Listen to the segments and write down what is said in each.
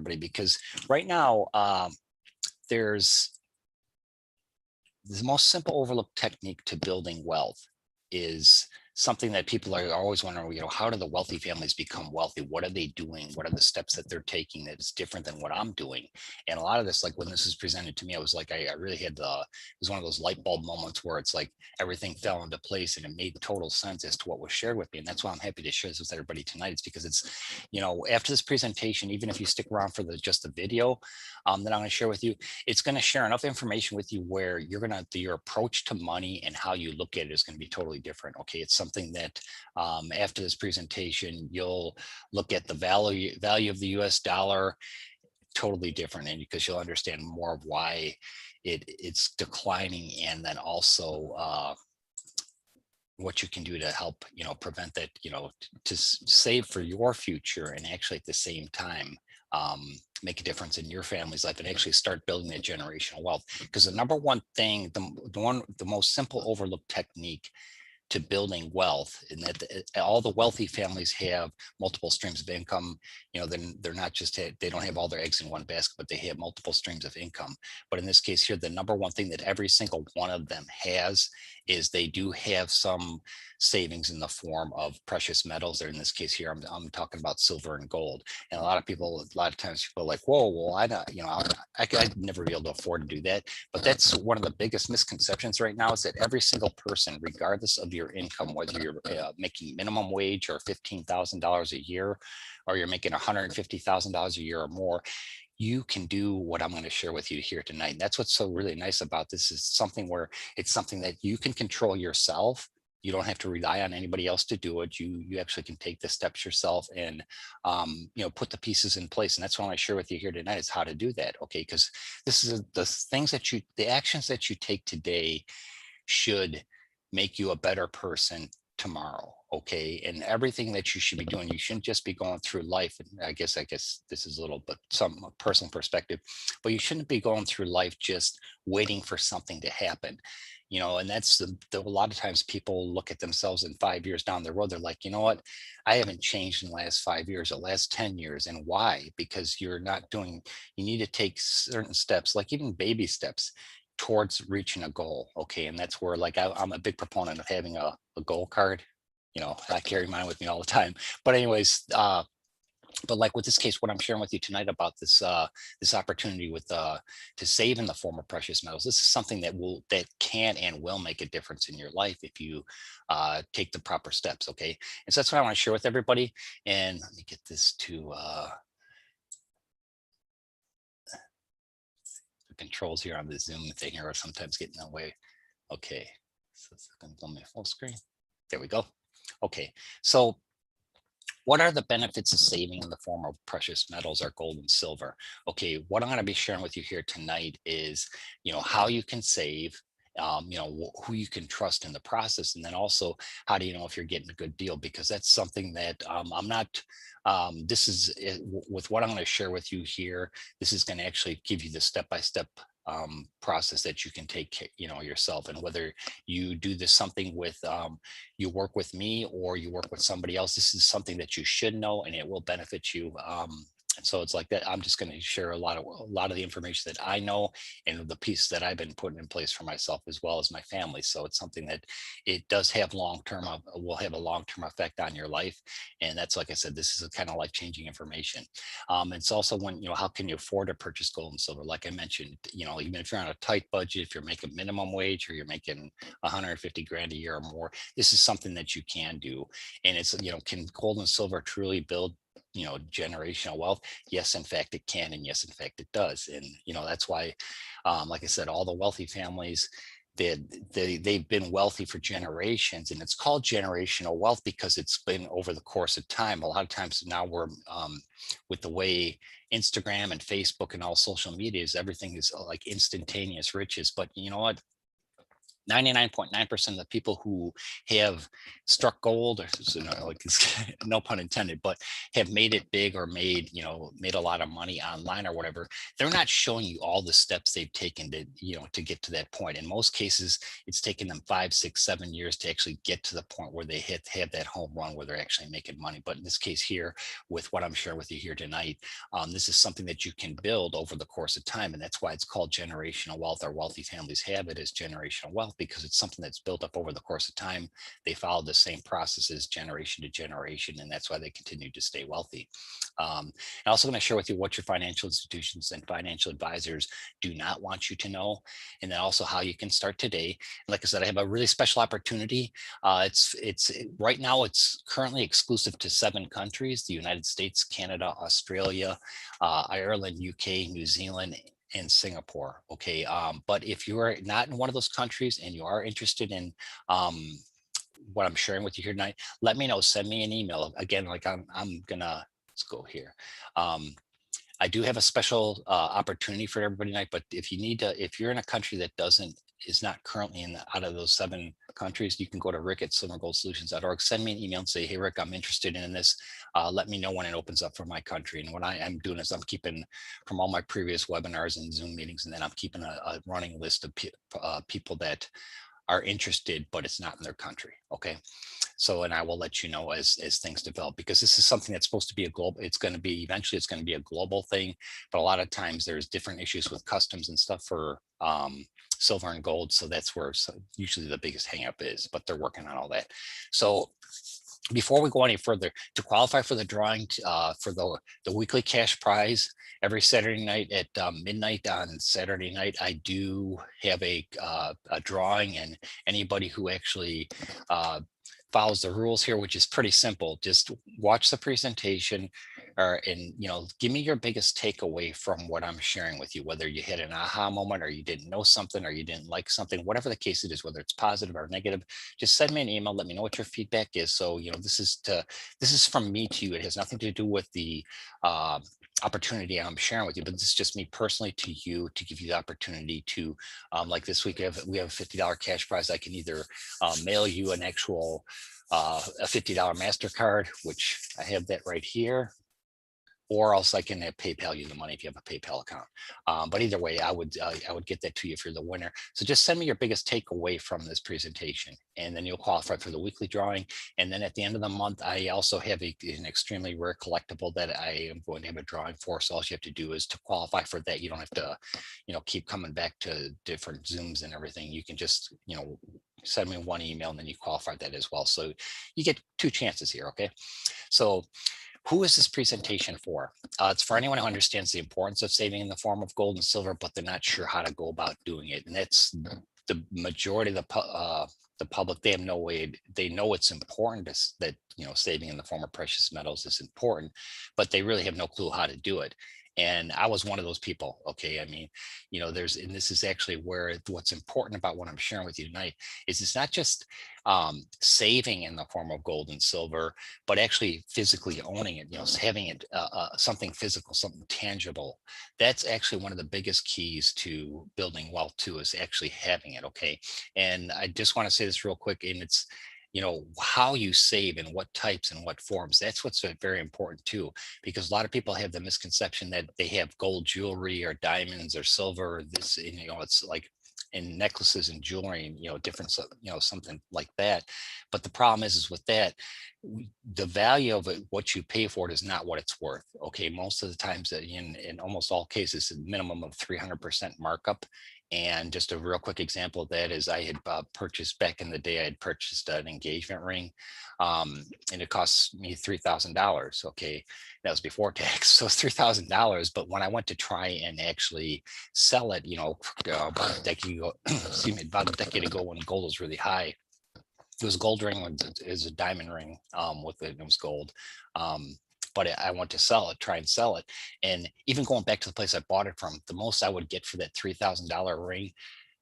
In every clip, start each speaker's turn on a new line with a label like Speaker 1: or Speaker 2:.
Speaker 1: everybody, because right now there's the most simple overlooked technique to building wealth is something that people are always wondering, how do the wealthy families become wealthy? What are they doing? What are the steps that they're taking that is different than what I'm doing? And a lot of this, like when this is presented to me, I was like, I really had it was one of those light bulb moments where it's like everything fell into place and it made total sense as to what was shared with me. And that's why I'm happy to share this with everybody tonight. It's because it's, after this presentation, even if you stick around for just the video that I'm going to share with you, it's going to share enough information with you where your approach to money and how you look at it is going to be totally different. Okay. It's something that after this presentation, you'll look at the value of the US dollar totally different, and because you'll understand more of why it's declining, and then also what you can do to help prevent that, to save for your future, and actually at the same time make a difference in your family's life and actually start building that generational wealth. Because the number one thing, the most simple overlooked technique to building wealth, and that all the wealthy families have multiple streams of income. Then they're not just, they don't have all their eggs in one basket, but they have multiple streams of income. But in this case here, the number one thing that every single one of them has is they do have some savings in the form of precious metals. Or in this case here, I'm talking about silver and gold. And a lot of times people are like, whoa, well, I don't, I'd never be able to afford to do that. But that's one of the biggest misconceptions right now, is that every single person, regardless of your income, whether you're making minimum wage or $15,000 a year, or you're making $150,000 a year or more, you can do what I'm going to share with you here tonight. And that's what's so really nice about this, is something where it's something that you can control yourself. You don't have to rely on anybody else to do it. You actually can take the steps yourself and put the pieces in place. And that's what I share with you here tonight, is how to do that. Okay, because this is the actions that you take today should make you a better person tomorrow. Okay, and everything that you should be doing, you shouldn't just be going through life. And I guess this is a little bit some personal perspective, but you shouldn't be going through life just waiting for something to happen. And that's a lot of times people look at themselves in 5 years down the road. They're like, you know what, I haven't changed in the last 5 years or last 10 years. And why? Because you need to take certain steps, like even baby steps, towards reaching a goal. Okay, and that's where, like, I'm a big proponent of having a goal card. I carry mine with me all the time. But anyways, but like with this case, what I'm sharing with you tonight about this opportunity to save in the form of precious metals, this is something that can and will make a difference in your life if you take the proper steps. Okay, and so that's what I want to share with everybody. And let me get this to the controls here on the Zoom thing here, or sometimes get in the way. Okay, so it's going to go my full screen. There we go. Okay, so what are the benefits of saving in the form of precious metals or gold and silver? Okay, what I'm going to be sharing with you here tonight is, how you can save, who you can trust in the process, and then also how do you know if you're getting a good deal? Because that's something that I'm not. This is with what I'm going to share with you here. This is going to actually give you the step-by-step process that you can take, yourself. And whether you do this something with, you work with me or you work with somebody else, this is something that you should know, and it will benefit you. And so it's like that. I'm just going to share a lot of the information that I know and the pieces that I've been putting in place for myself as well as my family. So it's something that it does have will have a long-term effect on your life. And that's, like I said, this is a kind of life-changing information. It's also when, how can you afford to purchase gold and silver? Like I mentioned, even if you're on a tight budget, if you're making minimum wage or you're making 150 grand a year or more, this is something that you can do. And it's, can gold and silver truly build generational wealth? Yes, in fact it can, and yes, in fact it does. And that's why, like I said, all the wealthy families, they've been wealthy for generations, and it's called generational wealth because it's been over the course of time. A lot of times now we're with the way Instagram and Facebook and all social media is, everything is like instantaneous riches. But you know what, 99.9% of the people who have struck gold, or so no, like no pun intended, but have made it big or made a lot of money online or whatever, they're not showing you all the steps they've taken to get to that point. In most cases, it's taken them 5, 6, 7 years to actually get to the point where they have that home run where they're actually making money. But in this case here, with what I'm sharing with you here tonight, this is something that you can build over the course of time. And that's why it's called generational wealth, or wealthy families have it as generational wealth, because it's something that's built up over the course of time. They follow the same processes generation to generation, and that's why they continue to stay wealthy. I'm also going to share with you what your financial institutions and financial advisors do not want you to know, and then also how you can start today. Like I said, I have a really special opportunity. It's right now it's currently exclusive to 7 countries: the United States, Canada, Australia, Ireland, UK, New Zealand, and Singapore. Okay. But if you are not in one of those countries and you are interested in what I'm sharing with you here tonight, let me know. Send me an email. Again, like I'm gonna, let's go here. I do have a special opportunity for everybody tonight, but if you're in a country that is not currently out of those 7 countries, you can go to rick@silvergoldsolutions.org. Send me an email and say, hey, Rick, I'm interested in this. Let me know when it opens up for my country. And what I am doing is I'm keeping from all my previous webinars and Zoom meetings, and then I'm keeping a running list of people that are interested, but it's not in their country. Okay. So, and I will let you know as things develop, because this is something that's supposed to be eventually it's going to be a global thing. But a lot of times there's different issues with customs and stuff for silver and gold. So that's where usually the biggest hang up is, but they're working on all that. So before we go any further, to qualify for the drawing for the weekly cash prize every Saturday night at midnight on Saturday night, I do have a drawing, and anybody who actually follows the rules here, which is pretty simple. Just watch the presentation, and give me your biggest takeaway from what I'm sharing with you, whether you had an aha moment, or you didn't know something, or you didn't like something, whatever the case it is, whether it's positive or negative. Just send me an email. Let me know what your feedback is. So this is from me to you. It has nothing to do with the opportunity I'm sharing with you, but this is just me personally to you, to give you the opportunity to, like this week, we have a $50 cash prize. I can either mail you an actual a $50 MasterCard, which I have that right here, or else I can PayPal you the money if you have a PayPal account. But either way, I would get that to you if you're the winner. So just send me your biggest takeaway from this presentation, and then you'll qualify for the weekly drawing. And then at the end of the month, I also have an extremely rare collectible that I am going to have a drawing for. So all you have to do is to qualify for that. You don't have to, keep coming back to different Zooms and everything. You can just, send me one email, and then you qualify that as well. So you get 2 chances here. Okay. So who is this presentation for? It's for anyone who understands the importance of saving in the form of gold and silver, but they're not sure how to go about doing it. And that's the majority of the public. They have no way. They know it's important that saving in the form of precious metals is important, but they really have no clue how to do it. And I was one of those people. Okay. I mean, and this is actually what's important about what I'm sharing with you tonight is it's not just saving in the form of gold and silver, but actually physically owning it, having it something physical, something tangible. That's actually one of the biggest keys to building wealth too, is actually having it. Okay. And I just want to say this real quick, and it's, how you save and what types and what forms. That's what's very important too, because a lot of people have the misconception that they have gold jewelry or diamonds or silver. This, it's like in necklaces and jewelry, different, something like that. But the problem is with that, the value of it, what you pay for it, is not what it's worth. Okay. Most of the times, in almost all cases, a minimum of 300% markup. And just a real quick example of that is I had purchased back in the day, I had purchased an engagement ring, and it cost me $3,000. Okay. That was before tax. So it's $3,000. But when I went to try and actually sell it, about a decade ago, excuse me, about a decade ago, when gold was really high, it was a gold ring, is a diamond ring with it. It was gold. But I want to try and sell it. And even going back to the place I bought it from, the most I would get for that $3,000 ring,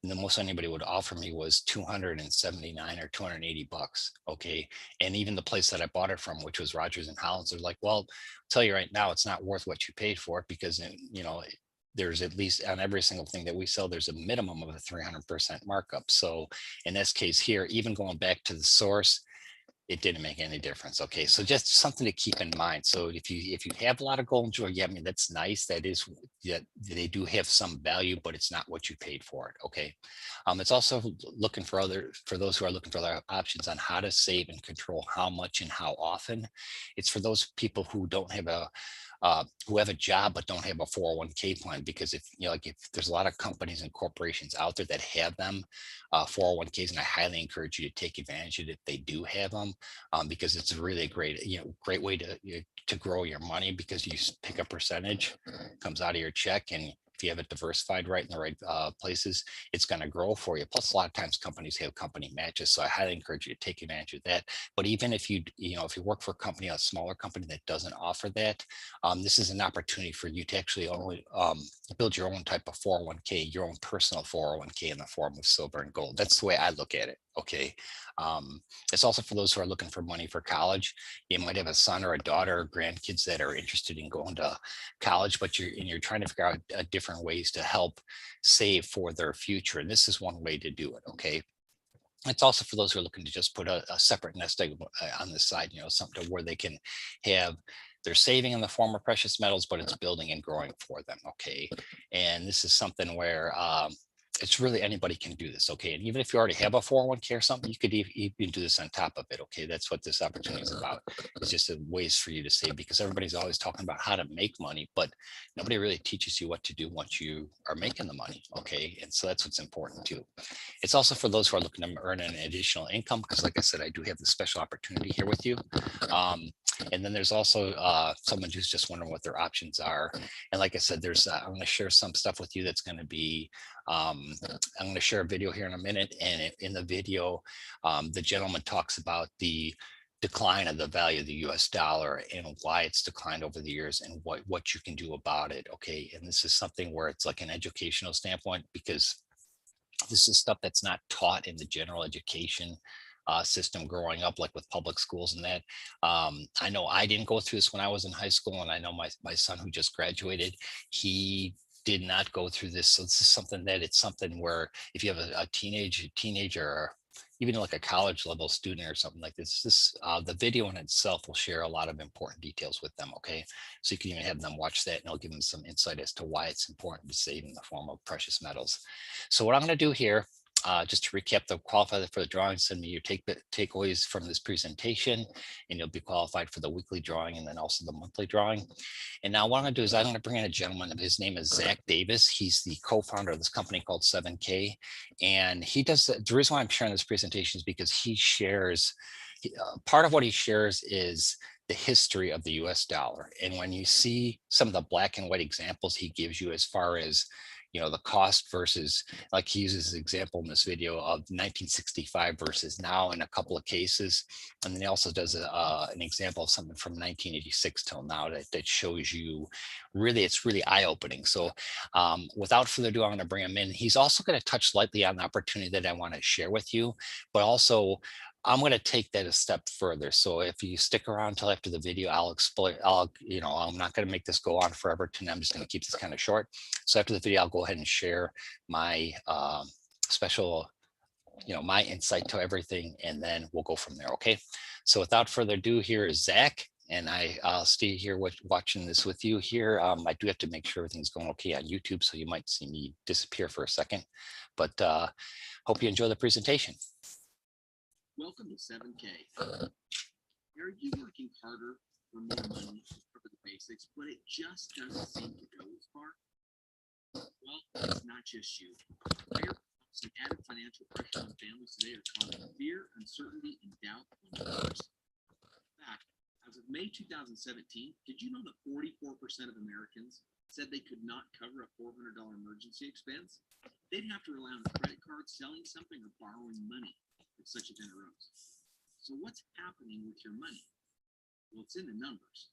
Speaker 1: and the most anybody would offer me was 279 or 280 bucks. Okay. And even the place that I bought it from, which was Rogers and Hollins, they're like, well, I'll tell you right now, it's not worth what you paid for it, because, there's at least on every single thing that we sell, there's a minimum of a 300% markup. So in this case here, even going back to the source, it didn't make any difference. Okay, so just something to keep in mind. So if you have a lot of gold and jewelry, yeah, I mean that's nice. That is, that they do have some value, but it's not what you paid for it. Okay, it's also looking for for those who are looking for other options on how to save and control how much and how often. It's for those people who don't have who have a job but don't have a 401k plan, because if you know, like if there's a lot of companies and corporations out there that have them 401ks, and I highly encourage you to take advantage of it if they do have them, because it's a really great, great way to grow your money, because you pick a percentage, comes out of your check, and if you have it diversified right in the right places, it's going to grow for you. Plus, a lot of times companies have company matches, so I highly encourage you to take advantage of that. But even if if you work for a company, a smaller company that doesn't offer that, this is an opportunity for you to actually only build your own type of 401k, your own personal 401k in the form of silver and gold. That's the way I look at it. Okay. It's also for those who are looking for money for college. You might have a son or a daughter or grandkids that are interested in going to college, but you're trying to figure out different ways to help save for their future. And this is one way to do it. Okay. It's also for those who are looking to just put a separate nest egg on the side, something where they can have, they're saving in the form of precious metals, but it's building and growing for them. Okay. And this is something where it's really anybody can do this. Okay. And even if you already have a 401k or something, you could even do this on top of it. Okay. That's what this opportunity is about. It's just ways for you to save, because everybody's always talking about how to make money, but nobody really teaches you what to do once you are making the money. Okay. And so that's what's important too. It's also for those who are looking to earn an additional income, because like I said, I do have this special opportunity here with you. And then there's also someone who's just wondering what their options are. And like I said, I'm going to share some stuff with you that's going to be, I'm going to share a video here in a minute. And in the video, the gentleman talks about the decline of the value of the US dollar and why it's declined over the years and what you can do about it. Okay. And this is something where it's like an educational standpoint, because this is stuff that's not taught in the general education system growing up, like with public schools and that. I know I didn't go through this when I was in high school, and I know my son who just graduated, he did not go through this. So this is something where if you have a teenager, or even like a college level student or something like this, the video in itself will share a lot of important details with them. Okay. So you can even have them watch that, and it'll give them some insight as to why it's important to save in the form of precious metals. So what I'm going to do here, just to recap the qualifier for the drawing, send me your takeaways from this presentation, and you'll be qualified for the weekly drawing and then also the monthly drawing. And now what I'm going to do is I'm going to bring in a gentleman. His name is Zach Davis. He's the co-founder of this company called 7K. And he does, the reason why I'm sharing this presentation is because he shares, part of what he shares is the history of the US dollar. And when you see some of the black and white examples he gives you as far as, the cost versus, like he uses an example in this video of 1965 versus now in a couple of cases. And then he also does an example of something from 1986 till now that shows you it's really eye-opening. So without further ado, I'm going to bring him in. He's also going to touch lightly on the opportunity that I want to share with you, but also I'm going to take that a step further. So if you stick around until after the video, I'll explain, I'm not going to make this go on forever tonight. I'm just going to keep this kind of short. So after the video, I'll go ahead and share my special, my insight to everything, and then we'll go from there. Okay. So without further ado, here is Zach, and I'll stay here watching this with you here. I do have to make sure everything's going okay on YouTube, so you might see me disappear for a second, but hope you enjoy the presentation.
Speaker 2: Welcome to 7K. Are you working harder for more money to cover the basics, but it just doesn't seem to go as far? Well, it's not just you. Higher costs and added financial pressure on families today are causing fear, uncertainty, and doubt among others. In fact, as of May 2017, did you know that 44% of Americans said they could not cover a $400 emergency expense? They'd have to rely on a credit card, selling something, or borrowing money if such event arose. So what's happening with your money? Well, it's in the numbers.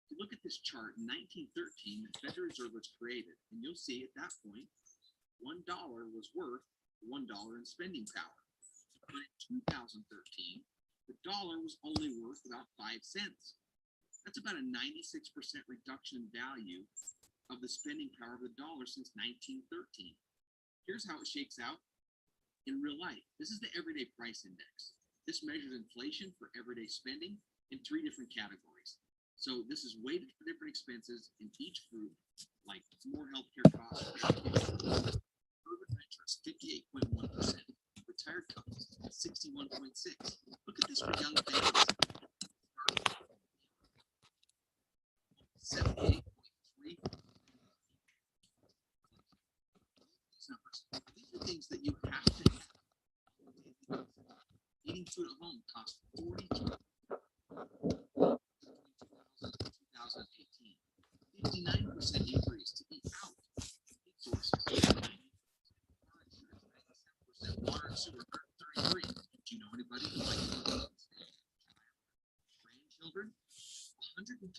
Speaker 2: If you look at this chart, in 1913, the Federal Reserve was created, and you'll see at that point, $1 was worth $1 in spending power. But in 2013, the dollar was only worth about 5 cents. That's about a 96% reduction in value of the spending power of the dollar since 1913. Here's how it shakes out in real life. This is the everyday price index. This measures inflation for everyday spending in 3 different categories. So this is weighted for different expenses in each group, like more healthcare costs, urban renters, 58.1%, retired couples, 61.6%. Look at this for young families, 78.3%. These numbers, these are things that you have to have. Eating food at home costs $42 2018, 59% increase to eat out. Heat sources, 90%, water and sewer, 33. Do you know anybody who likes grandchildren? 151%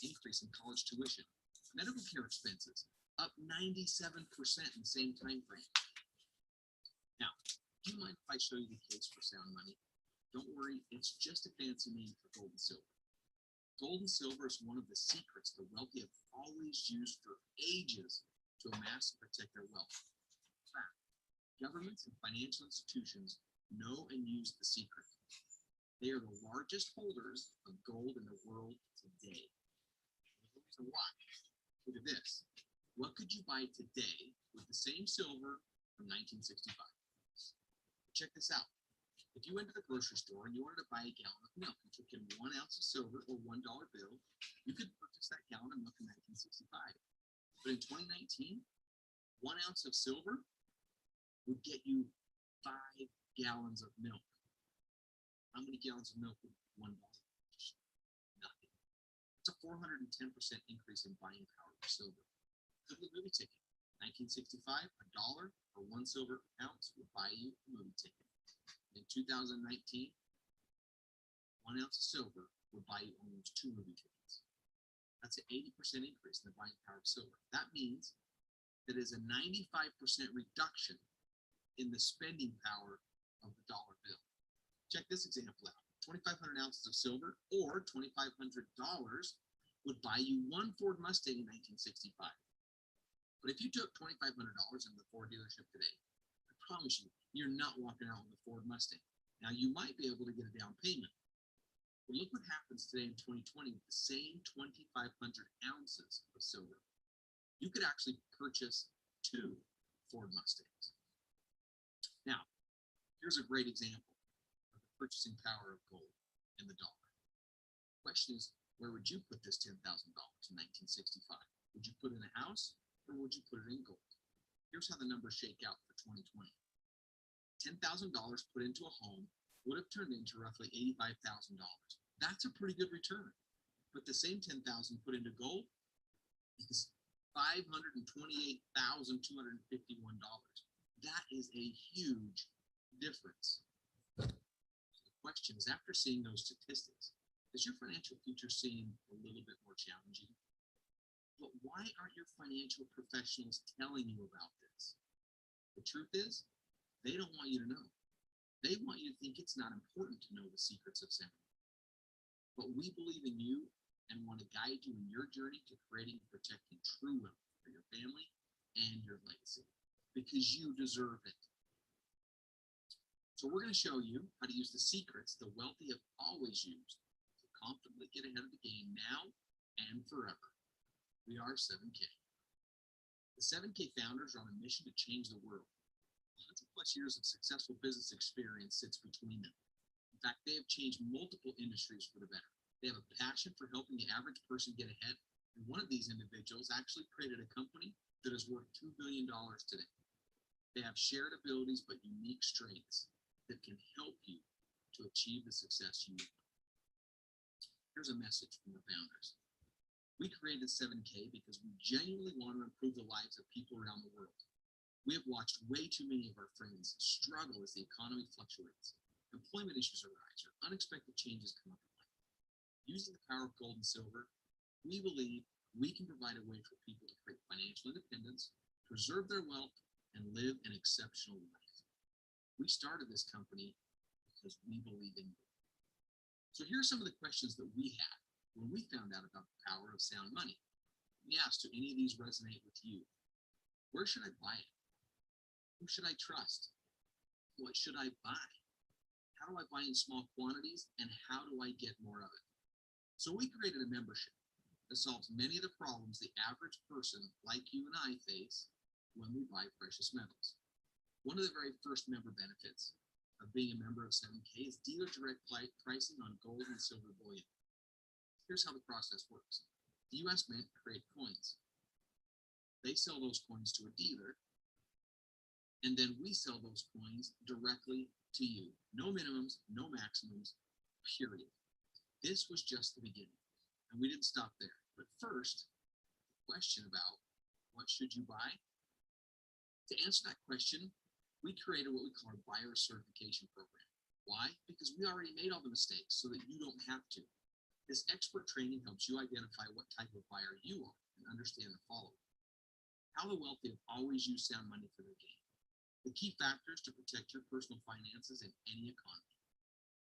Speaker 2: increase in college tuition. Medical care expenses up 97% in the same time frame. Now, do you mind if I show you the case for sound money? Don't worry, it's just a fancy name for gold and silver. Gold and silver is one of the secrets the wealthy have always used for ages to amass and protect their wealth. In fact, governments and financial institutions know and use the secret. They are the largest holders of gold in the world today. There's a reason why. Look at this. What could you buy today with the same silver from 1965? Check this out. If you went to the grocery store and you wanted to buy a gallon of milk and took in 1 ounce of silver or $1 bill, you could purchase that gallon of milk in 1965. But in 2019, 1 ounce of silver would get you 5 gallons of milk. How many gallons of milk would $1? Nothing. It's a 410% increase in buying power for silver. Look at the movie ticket. 1965, $1 or 1 silver ounce would buy you a movie ticket. In 2019, 1 ounce of silver would buy you almost 2 movie tickets. That's an 80% increase in the buying power of silver. That means that is a 95% reduction in the spending power of the dollar bill. Check this example out. 2,500 ounces of silver or $2,500 would buy you 1 Ford Mustang in 1965. But if you took $2,500 into the Ford dealership today, I promise you, you're not walking out with a Ford Mustang. Now, you might be able to get a down payment. But look what happens today in 2020 with the same 2,500 ounces of silver. You could actually purchase 2 Ford Mustangs. Now, here's a great example of the purchasing power of gold and the dollar. The question is, where would you put this $10,000 in 1965? Would you put it in a house or would you put it in gold? Here's how the numbers shake out for 2020. $10,000 put into a home would have turned into roughly $85,000. That's a pretty good return. But the same $10,000 put into gold is $528,251. That is a huge difference. So the question is, after seeing those statistics, does your financial future seem a little bit more challenging? But why aren't your financial professionals telling you about this? The truth is, they don't want you to know. They want you to think it's not important to know the secrets of sound. But we believe in you and want to guide you in your journey to creating and protecting true wealth for your family and your legacy, because you deserve it. So we're going to show you how to use the secrets the wealthy have always used to comfortably get ahead of the game now and forever. We are 7K. The 7K founders are on a mission to change the world. 100 plus years of successful business experience sits between them. In fact, they have changed multiple industries for the better. They have a passion for helping the average person get ahead. And one of these individuals actually created a company that is worth $2 billion today. They have shared abilities but unique strengths that can help you to achieve the success you want. Here's a message from the founders. We created 7K because we genuinely want to improve the lives of people around the world. We have watched way too many of our friends struggle as the economy fluctuates, employment issues arise, or unexpected changes come up in life. Using the power of gold and silver, we believe we can provide a way for people to create financial independence, preserve their wealth, and live an exceptional life. We started this company because we believe in you. So here are some of the questions that we had when we found out about the power of sound money. Let me ask, do any of these resonate with you? Where should I buy it? Who should I trust? What should I buy? How do I buy in small quantities, and how do I get more of it? So we created a membership that solves many of the problems the average person like you and I face when we buy precious metals. One of the very first member benefits of being a member of 7K is dealer direct pricing on gold and silver bullion. Here's how the process works. The US Mint create coins. They sell those coins to a dealer, and then we sell those coins directly to you. No minimums, no maximums, period. This was just the beginning, and we didn't stop there. But first, the question about what should you buy? To answer that question, we created what we call our buyer certification program. Why? Because we already made all the mistakes so that you don't have to. This expert training helps you identify what type of buyer you are and understand the following. How the wealthy have always used sound money for their gain. The key factors to protect your personal finances in any economy.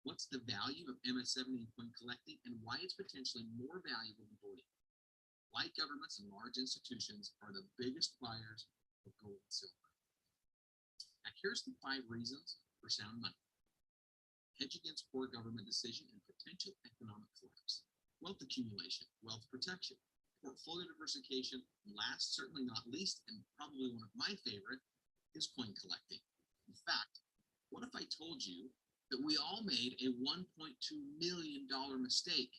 Speaker 2: What's the value of MS-70 in coin collecting, and why it's potentially more valuable than bullion? Why governments and large institutions are the biggest buyers of gold and silver. Now here's the 5 reasons for sound money. Hedge against poor government decision and potential economic collapse. Wealth accumulation, wealth protection, portfolio diversification, and last, certainly not least, and probably one of my favorite, is coin collecting. In fact, what if I told you that we all made a $1.2 million mistake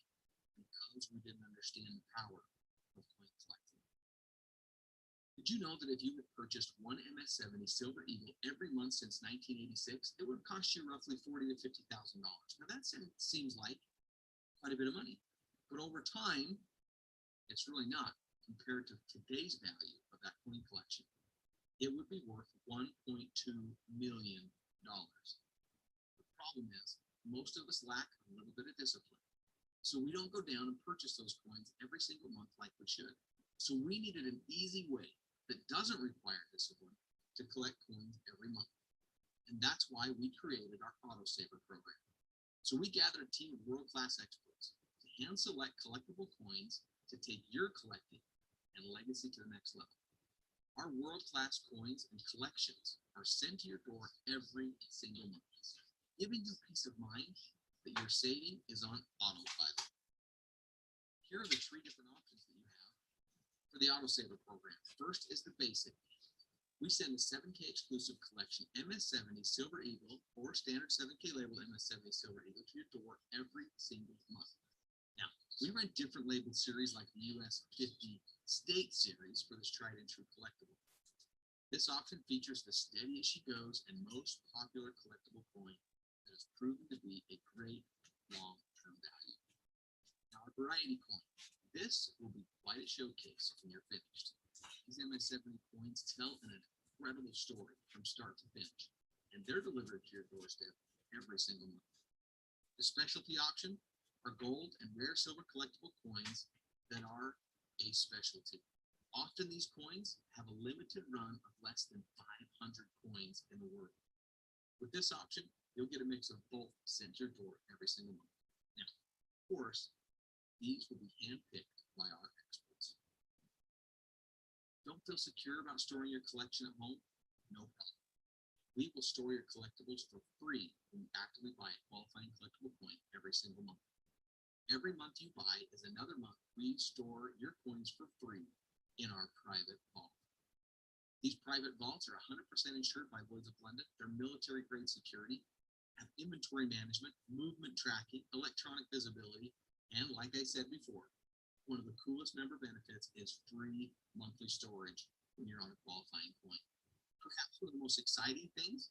Speaker 2: because we didn't understand the power of coin collecting? Did you know that if you had purchased one MS-70 Silver Eagle every month since 1986, it would have cost you roughly $40,000 to $50,000? Now that seems like quite a bit of money, but over time, it's really not compared to today's value of that coin collection. It would be worth $1.2 million. The problem is, most of us lack a little bit of discipline. So we don't go down and purchase those coins every single month like we should. So we needed an easy way that doesn't require discipline to collect coins every month. And that's why we created our Auto Saver program. So we gathered a team of world-class experts to hand select collectible coins to take your collecting and legacy to the next level. Our world-class coins and collections are sent to your door every single month, giving you peace of mind that your saving is on autopilot. Here are the 3 different options that you have for the Auto Saver program. First is the basic. We send a 7K exclusive collection MS-70 Silver Eagle or standard 7K labeled MS-70 Silver Eagle to your door every single month. Now, we run different labeled series like the US 50 State series for this tried and true collectible. This option features the steady as she goes and most popular collectible coin that has proven to be a great long-term value. Now, a variety coin. This will be quite a showcase when you're finished. These MS-70 coins tell an incredible story from start to finish, and they're delivered to your doorstep every single month. The specialty option are gold and rare silver collectible coins that are a specialty. Often these coins have a limited run of less than 500 coins in the world. With this option, you'll get a mix of both sent to your door every single month. Now, of course, these will be handpicked by our experts. Don't feel secure about storing your collection at home? No problem. We will store your collectibles for free when you actively buy a qualifying collectible coin every single month. Every month you buy is another month we store your coins for free in our private vault. These private vaults are 100% insured by Lloyd's of London. They're military grade security, have inventory management, movement tracking, electronic visibility, and like I said before, one of the coolest member benefits is free monthly storage when you're on a qualifying coin. Perhaps one of the most exciting things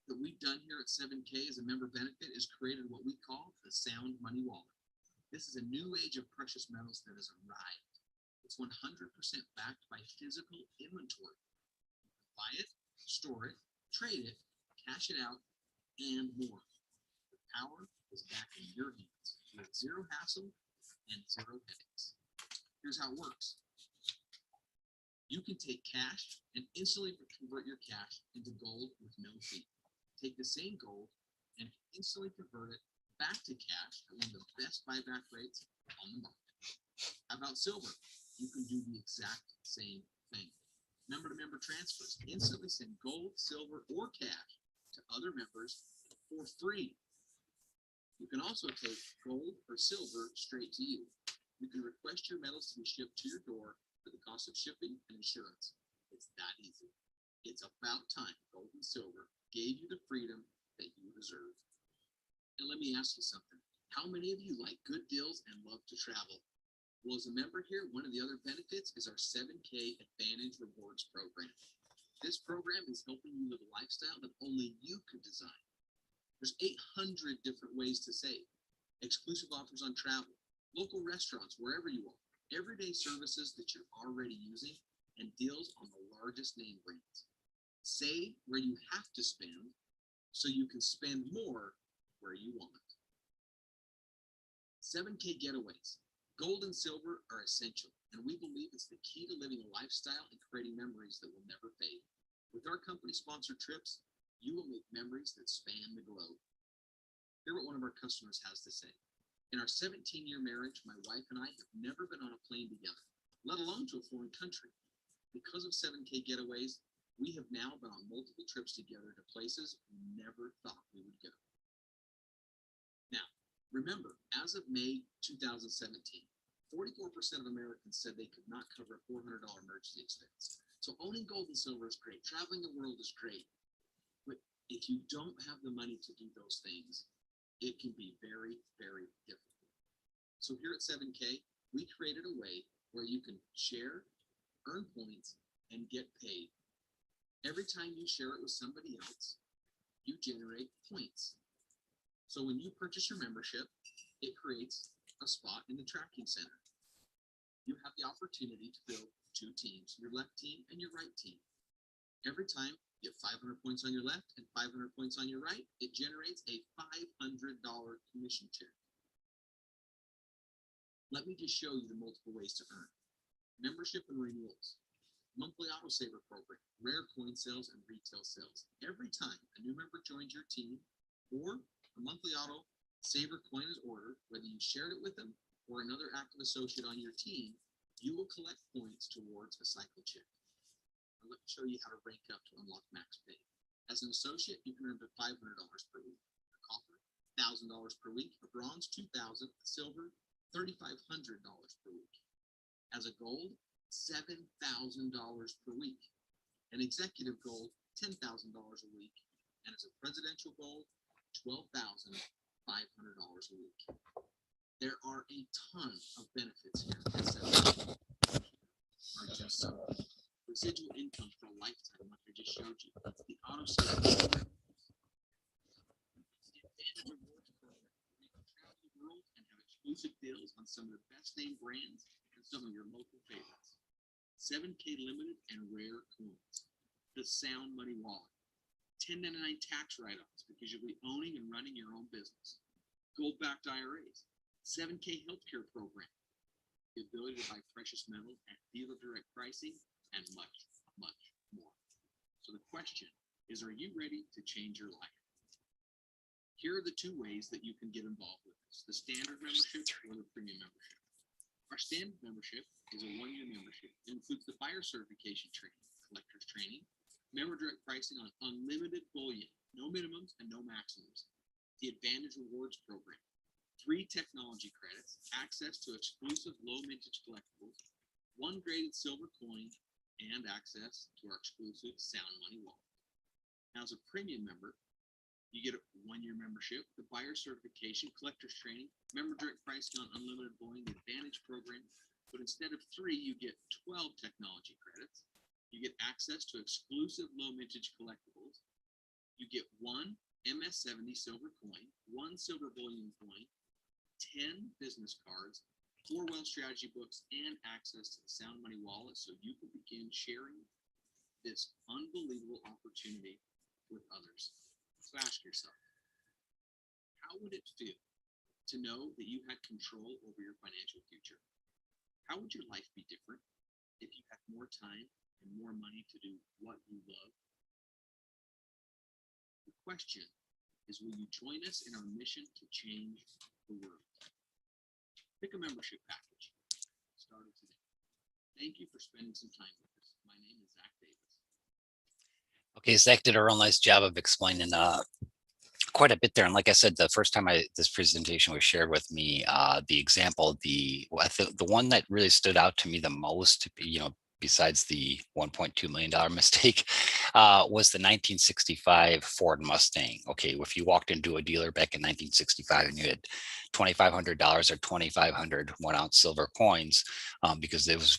Speaker 2: that we've done here at 7K as a member benefit is created what we call the Sound Money Wallet. This is a new age of precious metals that has arrived. It's 100% backed by physical inventory. You can buy it, store it, trade it, cash it out, and more. The power is back in your hands with zero hassle and zero headaches. Here's how it works. You can take cash and instantly convert your cash into gold with no fee. Take the same gold and instantly convert it back to cash at one of the best buyback rates on the market. How about silver? you can do the exact same thing. Member-to-member transfers. Instantly send gold, silver, or cash to other members for free. You can also take gold or silver straight to you. You can request your metals to be shipped to your door for the cost of shipping and insurance. It's that easy. It's about time gold and silver gave you the freedom that you deserve. And let me ask you something. How many of you like good deals and love to travel? Well, as a member here, one of the other benefits is our 7K Advantage Rewards program. This program is helping you live a lifestyle that only you could design. There's 800 different ways to save. Exclusive offers on travel, local restaurants, wherever you are, everyday services that you're already using, and deals on the largest name brands. Save where you have to spend so you can spend more where you want. 7K getaways. Gold and silver are essential, and we believe it's the key to living a lifestyle and creating memories that will never fade. With our company-sponsored trips, you will make memories that span the globe. Hear what one of our customers has to say. In our 17-year marriage, my wife and I have never been on a plane together, let alone to a foreign country. Because of 7K getaways, we have now been on multiple trips together to places we never thought we would go. Now, remember, as of May 2017, 44% of Americans said they could not cover a $400 emergency expense. So owning gold and silver is great. Traveling the world is great. But if you don't have the money to do those things, it can be very, very difficult. So here at 7K, we created a way where you can share, earn points, and get paid. Every time you share it with somebody else, you generate points. So when you purchase your membership, it creates a spot in the tracking center. You have the opportunity to build two teams, your left team and your right team. Every time you get 500 points on your left and 500 points on your right, it generates a $500 commission check. Let me just show you the multiple ways to earn. Membership and renewals, monthly auto saver program, rare coin sales, and retail sales. Every time a new member joins your team or a monthly auto saver coin is ordered, whether you shared it with them or another active associate on your team, you will collect points towards a cycle check. Now let me show you how to rank up to unlock max pay. As an associate, you can earn up to $500 per week. A copper, $1,000 per week. A bronze, $2,000. A silver, $3,500 per week. As a gold, $7,000 per week. An executive gold, $10,000 a week. And as a presidential gold, $12,500 a week. There are a ton of benefits here. Are just some residual income for a lifetime, like I just showed you. The auto sale. The Advantage Rewards program. You can travel the world and have exclusive deals on some of the best name brands and some of your local favorites. 7K limited and rare coins. The Sound Money Wallet. 1099 tax write-offs because you'll be owning and running your own business. Gold-backed IRAs. 7K healthcare program. The ability to buy precious metals at dealer direct pricing, and much, much more. So the question is, are you ready to change your life? Here are the two ways that you can get involved with this: the standard membership or the premium membership. Our standard membership is a one-year membership. It includes the buyer certification training, collector's training, member direct pricing on unlimited bullion, no minimums and no maximums, the Advantage Rewards program, 3 technology credits, access to exclusive low mintage collectibles, 1 graded silver coin, and access to our exclusive Sound Money wallet. Now, as a premium member, you get a one-year membership, the buyer certification, collector's training, member direct pricing on unlimited bullion, the Advantage program, but instead of 3, you get 12 technology credits. You get access to exclusive low mintage collectibles. You get 1 MS-70 silver coin, 1 silver bullion coin, 10 business cards, 4 wealth strategy books, and access to the Sound Money wallet so you can begin sharing this unbelievable opportunity with others. So ask yourself, how would it feel to know that you had control over your financial future? How would your life be different if you had more time and more money to do what you love? The question is, will you join us in our mission to change the world? Pick a membership package. Start it today. Thank you for spending some time with us. My name is Zach Davis.
Speaker 1: Okay, Zach did a real nice job of explaining quite a bit there. And like I said, the first time this presentation was shared with me, the example, the one that really stood out to me the most, besides the $1.2 million mistake, was the 1965 Ford Mustang. Okay, if you walked into a dealer back in 1965 and you had $2,500 or 2,500 1-ounce silver coins, because it was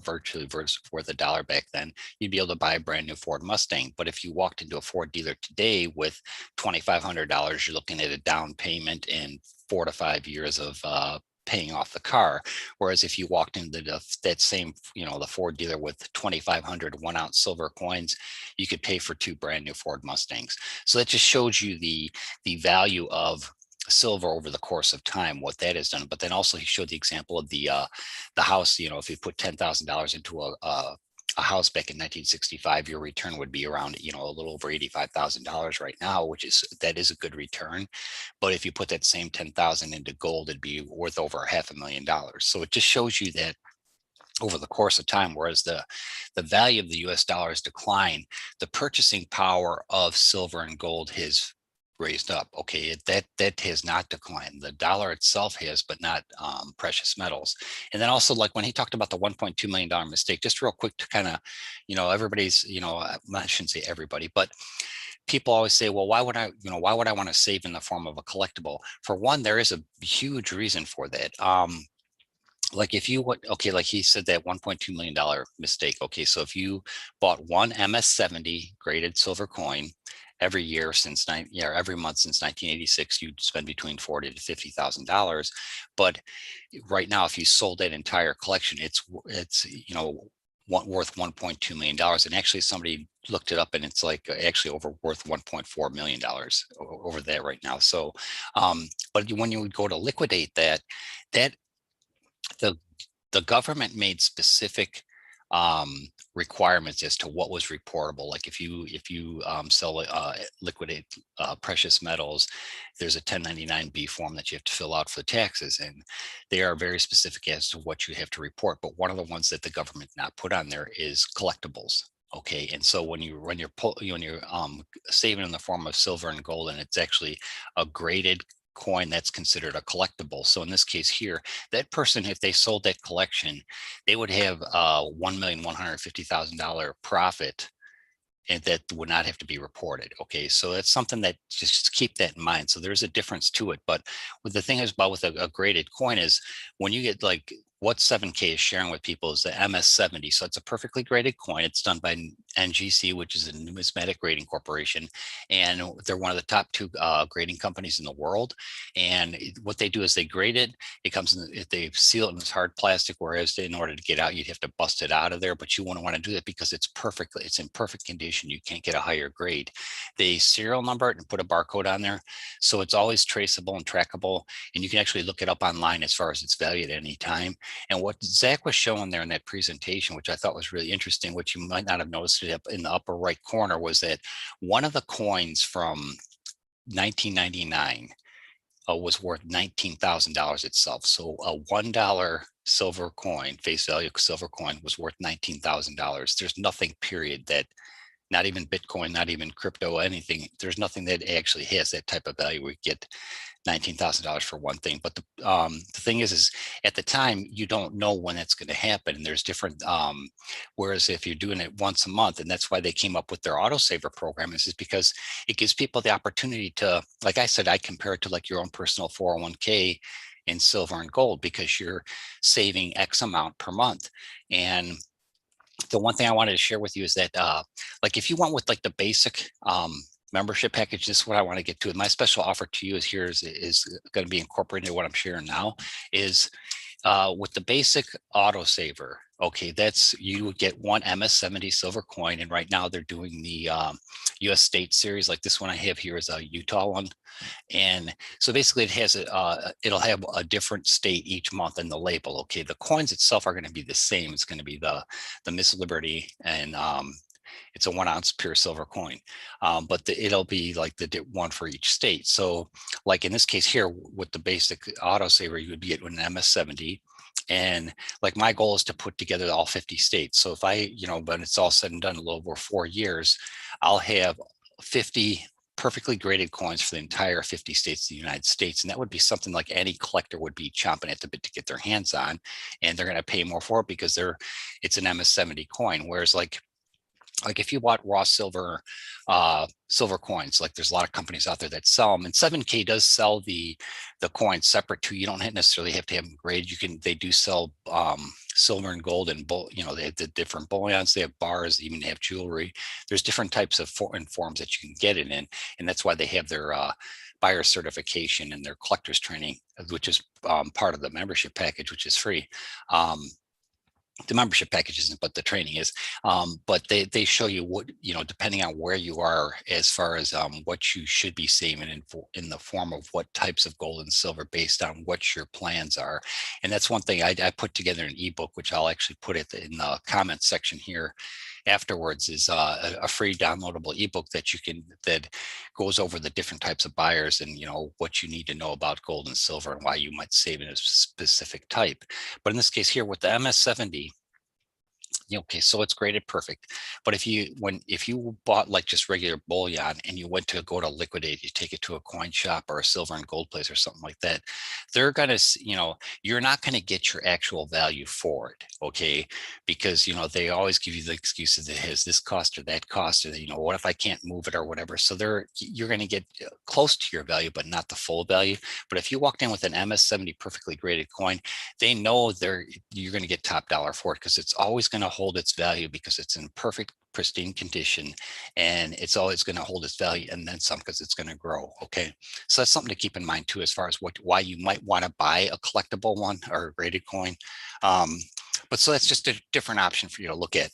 Speaker 1: virtually worth $1 back then, you'd be able to buy a brand new Ford Mustang. But if you walked into a Ford dealer today with $2,500, you're looking at a down payment and 4 to 5 years of paying off the car. Whereas if you walked into that same, the Ford dealer with 2,500 1-ounce silver coins, you could pay for 2 brand new Ford Mustangs. So that just shows you the value of silver over the course of time, what that has done. But then also he showed the example of the house. If you put $10,000 into a house back in 1965, your return would be around, a little over $85,000 right now, that is a good return. But if you put that same 10,000 into gold, it'd be worth over $500,000. So it just shows you that over the course of time, whereas the value of the US dollar has declined, the purchasing power of silver and gold has raised up. Okay, that has not declined. The dollar itself has, but not precious metals. And then also, like when he talked about the $1.2 million mistake, just real quick to kind of, everybody's, I shouldn't say everybody, but people always say, well, why would I want to save in the form of a collectible? For one, there is a huge reason for that. Like if you would, okay, like he said, that $1.2 million mistake. Okay, so if you bought one MS-70 graded silver coin every year every month since 1986, you'd spend between $40,000 to $50,000. But right now, if you sold that entire collection, it's worth $1.2 million. And actually, somebody looked it up, and it's like actually worth $1.4 million over that right now. So, but when you would go to liquidate that the government made specific requirements as to what was reportable. Like if you sell liquidate precious metals, there's a 1099-B form that you have to fill out for taxes, and they are very specific as to what you have to report. But one of the ones that the government not put on there is collectibles. Okay, and so when you're saving in the form of silver and gold, and it's actually a graded coin, that's considered a collectible. So in this case here, that person, if they sold that collection, they would have $1,150,000 profit, and that would not have to be reported. Okay, so that's something that just keep that in mind. So there's a difference to it. But what the thing is about with a graded coin is when you get like what 7K is sharing with people is the MS-70. So it's a perfectly graded coin. It's done by NGC, which is a numismatic grading corporation. And they're one of the top 2 grading companies in the world. And what they do is they grade it. It comes in, they seal it in this hard plastic, whereas in order to get out, you'd have to bust it out of there. But you wouldn't want to do that because it's in perfect condition. You can't get a higher grade. They serial number it and put a barcode on there. So it's always traceable and trackable. And you can actually look it up online as far as its value at any time. And what Zach was showing there in that presentation, which I thought was really interesting, which you might not have noticed it up in the upper right corner, was that one of the coins from 1999 was worth $19,000 itself. So a $1 silver coin, face value silver coin, was worth $19,000. There's nothing, period, that, not even Bitcoin, not even crypto, anything, there's nothing that actually has that type of value. We get $19,000 for one thing. But the thing is at the time, you don't know when that's going to happen. And there's different, whereas if you're doing it once a month, and that's why they came up with their autosaver program, is because it gives people the opportunity to, like I said, I compare it to like your own personal 401k in silver and gold, because you're saving X amount per month. And the one thing I wanted to share with you is that, like if you went with like the basic membership package, this is what I want to get to. My special offer to you is going to be incorporated in what I'm sharing now, is with the basic autosaver. Okay, you would get one MS-70 silver coin, and right now they're doing the US state series. Like this one I have here is a Utah one. And so basically it has it'll have a different state each month in the label. Okay, the coins itself are going to be the same. It's going to be the Miss Liberty, and it's a 1-ounce pure silver coin, but it'll be like the one for each state. So like in this case here with the basic autosaver, you would get an MS-70. And like my goal is to put together all 50 states. So if I, when it's all said and done, a little over 4 years, I'll have 50 perfectly graded coins for the entire 50 states of the United States. And that would be something like any collector would be chomping at the bit to get their hands on. And they're going to pay more for it because it's an MS-70 coin. Whereas like if you bought raw silver coins, like there's a lot of companies out there that sell them, and 7K does sell the coins separate too. You don't necessarily have to have them graded. They do sell silver and gold, and they have the different bullions, they have bars, even have jewelry. There's different types of forms that you can get it in, and that's why they have their buyer certification and their collector's training, which is part of the membership package, which is free. The membership package isn't, but the training is. But they show you what, depending on where you are as far as what you should be saving in the form of what types of gold and silver based on what your plans are. And that's one thing I put together an ebook, which I'll actually put it in the comments section here afterwards, is a free downloadable ebook that goes over the different types of buyers and what you need to know about gold and silver and why you might save in a specific type. But in this case here with the MS-70, okay, so it's graded perfect. But if you bought like just regular bullion and you went to go to liquidate, you take it to a coin shop or a silver and gold place or something like that, they're gonna, you're not gonna get your actual value for it, okay? Because they always give you the excuses that has this cost or that cost, or what if I can't move it or whatever. So you're gonna get close to your value, but not the full value. But if you walked in with an MS-70 perfectly graded coin, they know you're gonna get top dollar for it, because it's always gonna hold its value because it's in perfect pristine condition, and it's always going to hold its value and then some, because it's going to grow. Okay, so that's something to keep in mind too, as far as why you might want to buy a collectible one or a graded coin. But so that's just a different option for you to look at.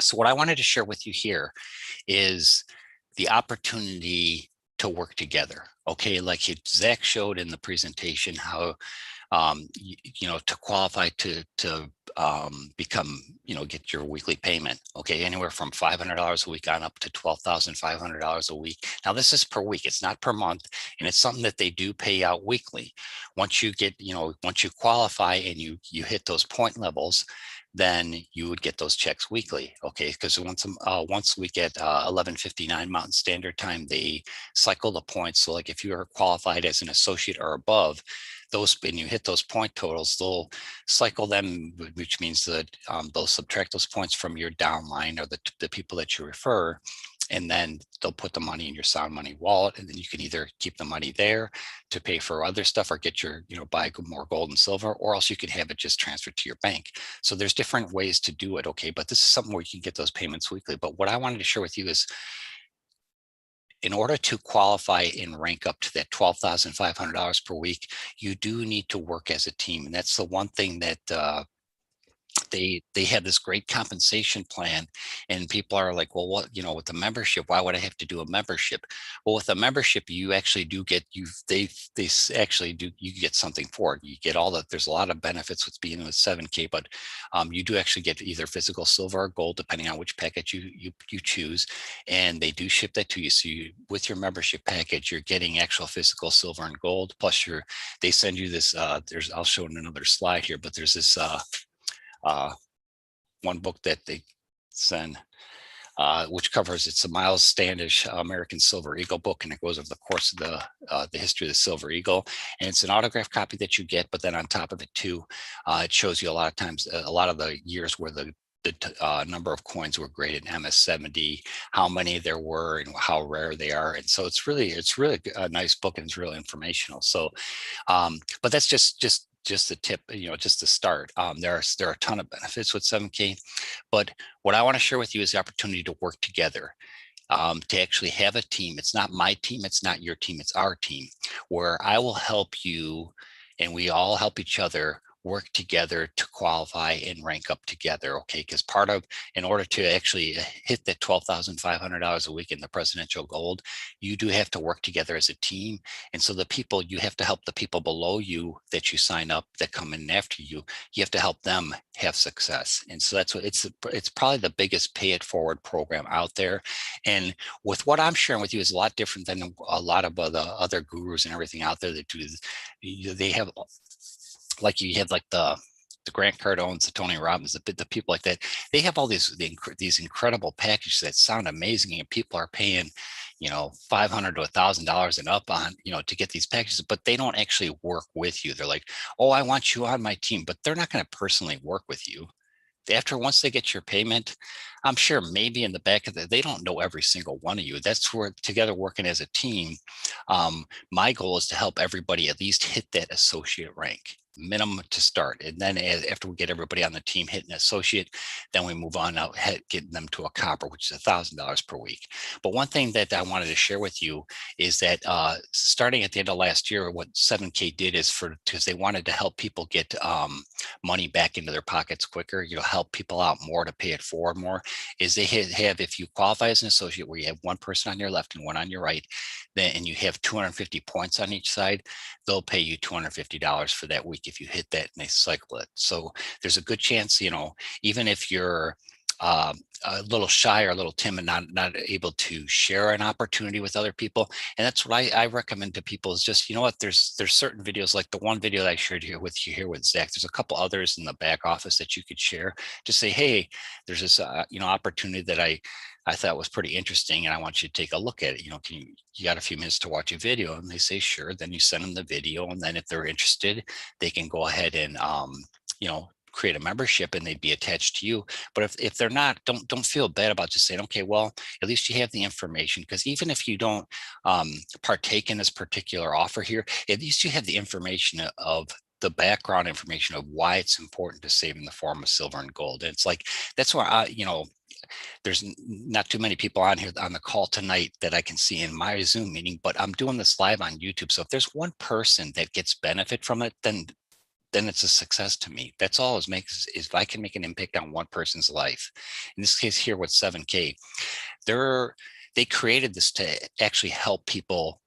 Speaker 1: So what I wanted to share with you here is the opportunity to work together. Okay, like Zach showed in the presentation how to qualify to become, get your weekly payment. Okay, anywhere from $500 a week on up to $12,500 a week. Now this is per week, it's not per month, and it's something that they do pay out weekly. Once you get, once you qualify and you hit those point levels, then you would get those checks weekly. Okay, because once we get 11:59 Mountain Standard Time, they cycle the points. So like if you are qualified as an associate or above, and you hit those point totals, they'll cycle them, which means that they'll subtract those points from your downline or the people that you refer, and then they'll put the money in your Sound Money wallet, and then you can either keep the money there to pay for other stuff or get your, buy more gold and silver, or else you can have it just transferred to your bank. So there's different ways to do it. Okay, but this is something where you can get those payments weekly. But what I wanted to share with you is, in order to qualify and rank up to that $12,500 per week, you do need to work as a team. And that's the one thing that they have this great compensation plan, and people are like, well, what, with the membership, why would I have to do a membership? Well, with a membership, you actually do get, they actually do, you get something for it. You get there's a lot of benefits with being with 7K, but you do actually get either physical silver or gold, depending on which package you choose, and they do ship that to you. So with your membership package, you're getting actual physical silver and gold, plus they send you this, I'll show in another slide here, but there's this one book that they send, which covers, it's a Miles Standish American Silver Eagle book, and it goes over the course of the history of the Silver Eagle, and it's an autographed copy that you get. But then on top of it too, it shows you a lot of times, a lot of the years where the number of coins were graded MS-70, how many there were, and how rare they are. And so it's really a nice book, and it's really informational. So, but that's just the tip, just to start. There are a ton of benefits with 7K, but what I want to share with you is the opportunity to work together, to actually have a team. It's not my team, it's not your team, it's our team, where I will help you and we all help each other work together to qualify and rank up together. Okay, because in order to actually hit that $12,500 a week in the presidential gold, you do have to work together as a team. And so you have to help the people below you that you sign up, that come in after you have to help them have success. And so that's what it's probably the biggest pay it forward program out there. And with what I'm sharing with you is a lot different than a lot of the other gurus and everything out there that do. They have like you have like the Grant Cardones, the Tony Robbins, the people like that, they have all these incredible packages that sound amazing, and people are paying, $500 to $1,000 and up on, to get these packages, but they don't actually work with you. They're like, oh, I want you on my team, but they're not going to personally work with you. Once they get your payment, I'm sure maybe in the back of they don't know every single one of you. That's where together working as a team. My goal is to help everybody at least hit that associate rank minimum to start. And then after we get everybody on the team hitting associate, then we move on out, getting them to a copper, which is $1,000 per week. But one thing that I wanted to share with you is that starting at the end of last year, what 7K did is because they wanted to help people get money back into their pockets quicker, help people out more to pay it forward more, is they have, if you qualify as an associate where you have one person on your left and one on your right, then and you have 250 points on each side, they'll pay you $250 for that week if you hit that and they cycle it. So there's a good chance, even if you're a little shy or a little timid, not able to share an opportunity with other people. And that's what I recommend to people is just, there's certain videos like the one video that I shared here with Zach. There's a couple others in the back office that you could share. Just say, hey, there's this, opportunity that I thought was pretty interesting, and I want you to take a look at it. You got a few minutes to watch a video? And they say, sure. Then you send them the video. And then if they're interested, they can go ahead and, create a membership and they'd be attached to you. But if they're not, don't feel bad about just saying, okay, well, at least you have the information, because even if you don't partake in this particular offer here, at least you have the information of the background information of why it's important to save in the form of silver and gold. And it's like, that's why there's not too many people on here on the call tonight that I can see in my Zoom meeting, but I'm doing this live on YouTube. So if there's one person that gets benefit from it, then it's a success to me. That's all is if I can make an impact on one person's life. In this case here with 7K, they created this to actually help people,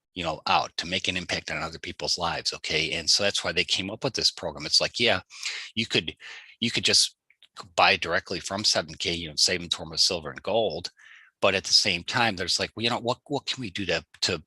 Speaker 1: out, to make an impact on other people's lives. Okay. And so that's why they came up with this program. It's like, yeah, you could just buy directly from 7K, save in form of silver and gold. But at the same time, there's like, well, what can we do to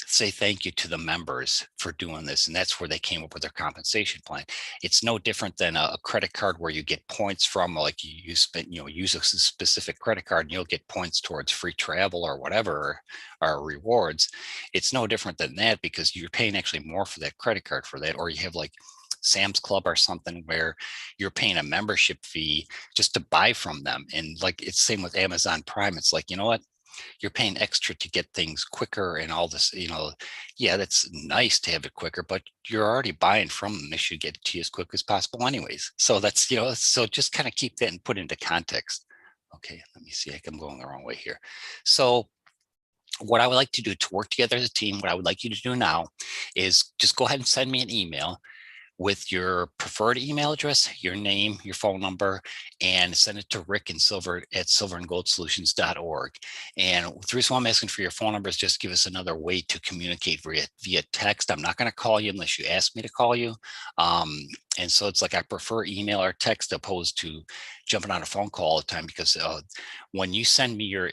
Speaker 1: say thank you to the members for doing this? And that's where they came up with their compensation plan. It's no different than a credit card where you get points from, like you spend, use a specific credit card and you'll get points towards free travel or whatever, or rewards. It's no different than that, because you're paying actually more for that credit card for that. Or you have like Sam's Club or something where you're paying a membership fee just to buy from them. And like, it's same with Amazon Prime. It's like, you know what? You're paying extra to get things quicker and all this, yeah, that's nice to have it quicker, but you're already buying from them. They should get it to you as quick as possible anyways. So that's, so just kind of keep that and put into context. Okay, let me see. I'm going the wrong way here. So what I would like to do to work together as a team, what I would like you to do now is just go ahead and send me an email with your preferred email address, your name, your phone number, and send it to Rick and Silver at silverandgoldsolutions.org. And the reason why I'm asking for your phone number is just give us another way to communicate via text. I'm not going to call you unless you ask me to call you. And so it's like I prefer email or text opposed to jumping on a phone call all the time, because when you send me your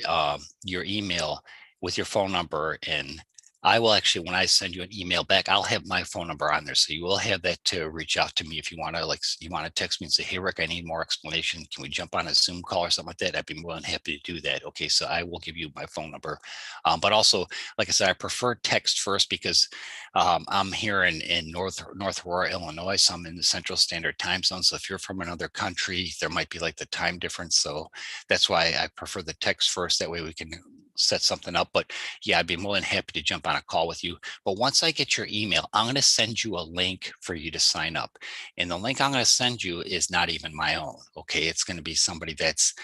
Speaker 1: email with your phone number, and I will actually, when I send you an email back, I'll have my phone number on there. So you will have that to reach out to me if you want to text me and say, hey, Rick, I need more explanation. Can we jump on a Zoom call or something like that? I'd be more than happy to do that. Okay, so I will give you my phone number. But also, like I said, I prefer text first, because I'm here in North Aurora, Illinois. So I'm in the Central Standard Time Zone. So if you're from another country, there might be like the time difference. So that's why I prefer the text first. That way we can set something up. But yeah, I'd be more than happy to jump on a call with you. But once I get your email, I'm going to send you a link for you to sign up. And the link I'm going to send you is not even my own. Okay. It's going to be somebody that's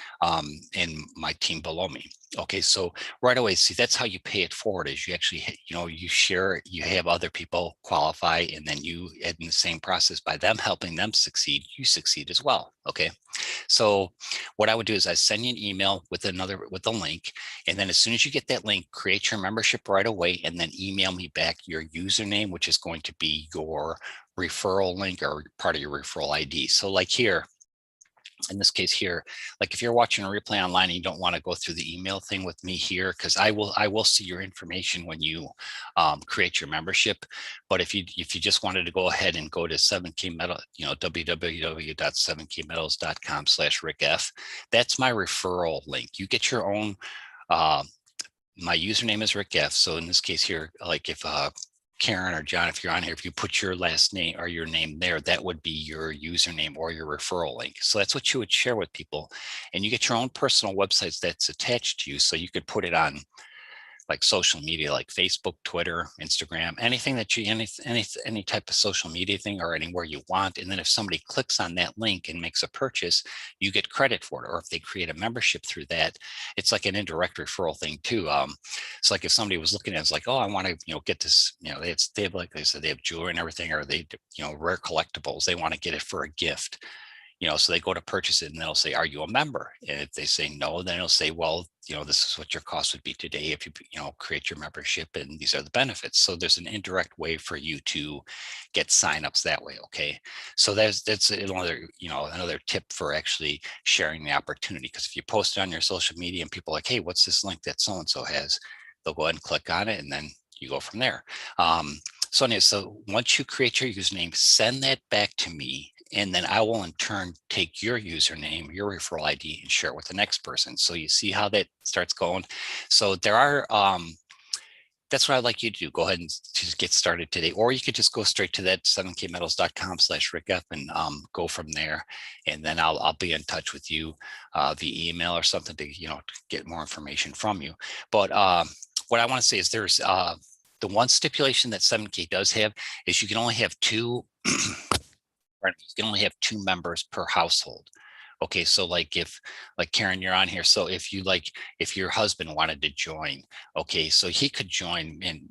Speaker 1: in my team below me. Okay. So right away, see, that's how you pay it forward, is you actually, you share, you have other people qualify, and then you, in the same process, by them helping them succeed, you succeed as well. Okay. So what I would do is I send you an email with a link. And then as soon as you get that link, create your membership right away, and then email me back your username, which is going to be your referral link or part of your referral ID. So like here, in this case here, like if you're watching a replay online and you don't want to go through the email thing with me here, because I will see your information when you create your membership. But if you just wanted to go ahead and go to 7K Metal, www.7kmetals.com/Rick F, that's my referral link. You get your own. My username is Rick F. So in this case here, like if Karen or John, if you're on here, if you put your last name or your name there, that would be your username or your referral link. So that's what you would share with people. And you get your own personal websites that's attached to you. So you could put it on like social media, like Facebook, Twitter, Instagram, anything that you, any type of social media thing or anywhere you want. And then if somebody clicks on that link and makes a purchase, you get credit for it. Or if they create a membership through that, it's like an indirect referral thing too. It's like if somebody was looking at it, it's like, oh, I want to, get this, they have, like they said, they have jewelry and everything, or they, rare collectibles. They want to get it for a gift. So they go to purchase it and they'll say, are you a member? And if they say no, then it'll say, well, this is what your cost would be today if you, create your membership, and these are the benefits. So there's an indirect way for you to get signups that way. Okay. So that's another tip for actually sharing the opportunity. Because if you post it on your social media and people are like, hey, what's this link that so-and-so has? They'll go ahead and click on it and then you go from there. So anyway, so once you create your username, send that back to me, and then I will in turn take your username, your referral ID, and share it with the next person. So you see how that starts going. So there are, that's what I'd like you to do. Go ahead and just get started today, or you could just go straight to that 7kmetals.com/rickf and go from there. And then I'll be in touch with you via email or something to, to get more information from you. But what I want to say is there's the one stipulation that 7K does have is you can only have two members per household. Okay, so like Karen, you're on here. So if your husband wanted to join, okay, so he could join in,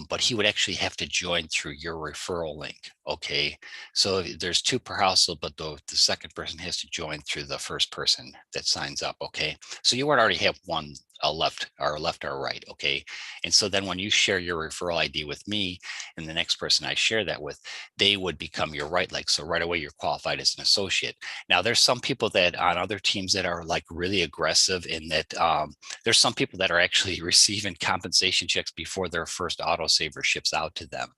Speaker 1: but he would actually have to join through your referral link. Okay, so there's two per household, but the second person has to join through the first person that signs up. Okay, so you would already have one left or right. Okay, and so then when you share your referral ID with me and the next person I share that with, they would become your right leg. So right away you're qualified as an associate. Now there's some people that on other teams that are like really aggressive in that there's some people that are actually receiving compensation checks before their first autosaver ships out to them.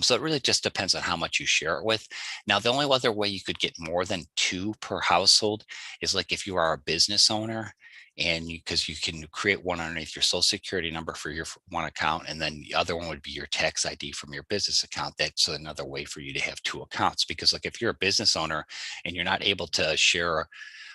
Speaker 1: So it really just depends on how much you share it with. Now, the only other way you could get more than two per household is like if you are a business owner, and because you can create one underneath your social security number for your one account, and then the other one would be your tax ID from your business account. That's another way for you to have two accounts, because like if you're a business owner and you're not able to share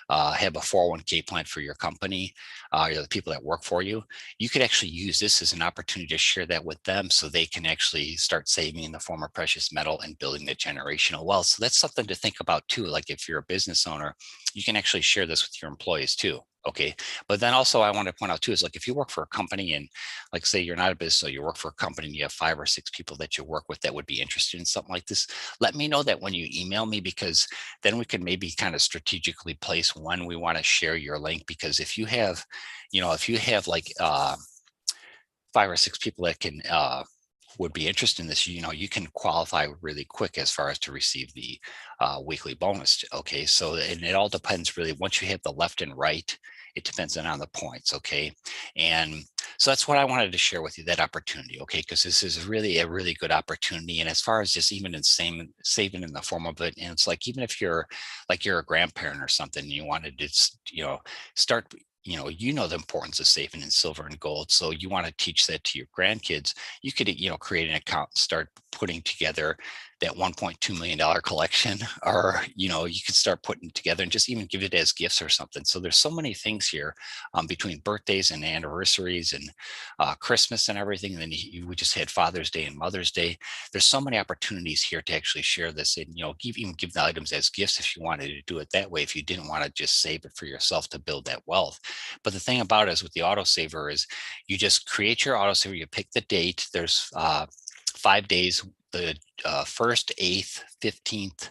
Speaker 1: have a 401k plan for your company, the people that work for you, you could actually use this as an opportunity to share that with them so they can actually start saving in the form of precious metal and building the generational wealth. So that's something to think about too. Like if you're a business owner, you can actually share this with your employees too. Okay. But then also I want to point out too, is like if you work for a company and like say you're not a business, so you work for a company and you have 5 or 6 people that you work with that would be interested in something like this, let me know that when you email me, because then we can maybe kind of strategically place when we want to share your link. Because if you have, like 5 or 6 people that can would be interested in this, you can qualify really quick as far as to receive the weekly bonus. Okay, so and it all depends really. Once you hit the left and right, it depends on the points. Okay, and so that's what I wanted to share with you, that opportunity. Okay, because this is really a really good opportunity. And as far as just even in saving in the form of it, and it's like even if you're a grandparent or something, and you wanted to start. The importance of saving in silver and gold. So you want to teach that to your grandkids. You could, create an account and start putting together that $1.2 million collection, or, you could start putting together and just even give it as gifts or something. So there's so many things here between birthdays and anniversaries and Christmas and everything. And then we just had Father's Day and Mother's Day. There's so many opportunities here to actually share this and, even give the items as gifts if you wanted to do it that way, if you didn't want to just save it for yourself to build that wealth. But the thing about it is with the autosaver is you just create your autosaver, you pick the date. There's 5 days, the 1st, 8th, 15th,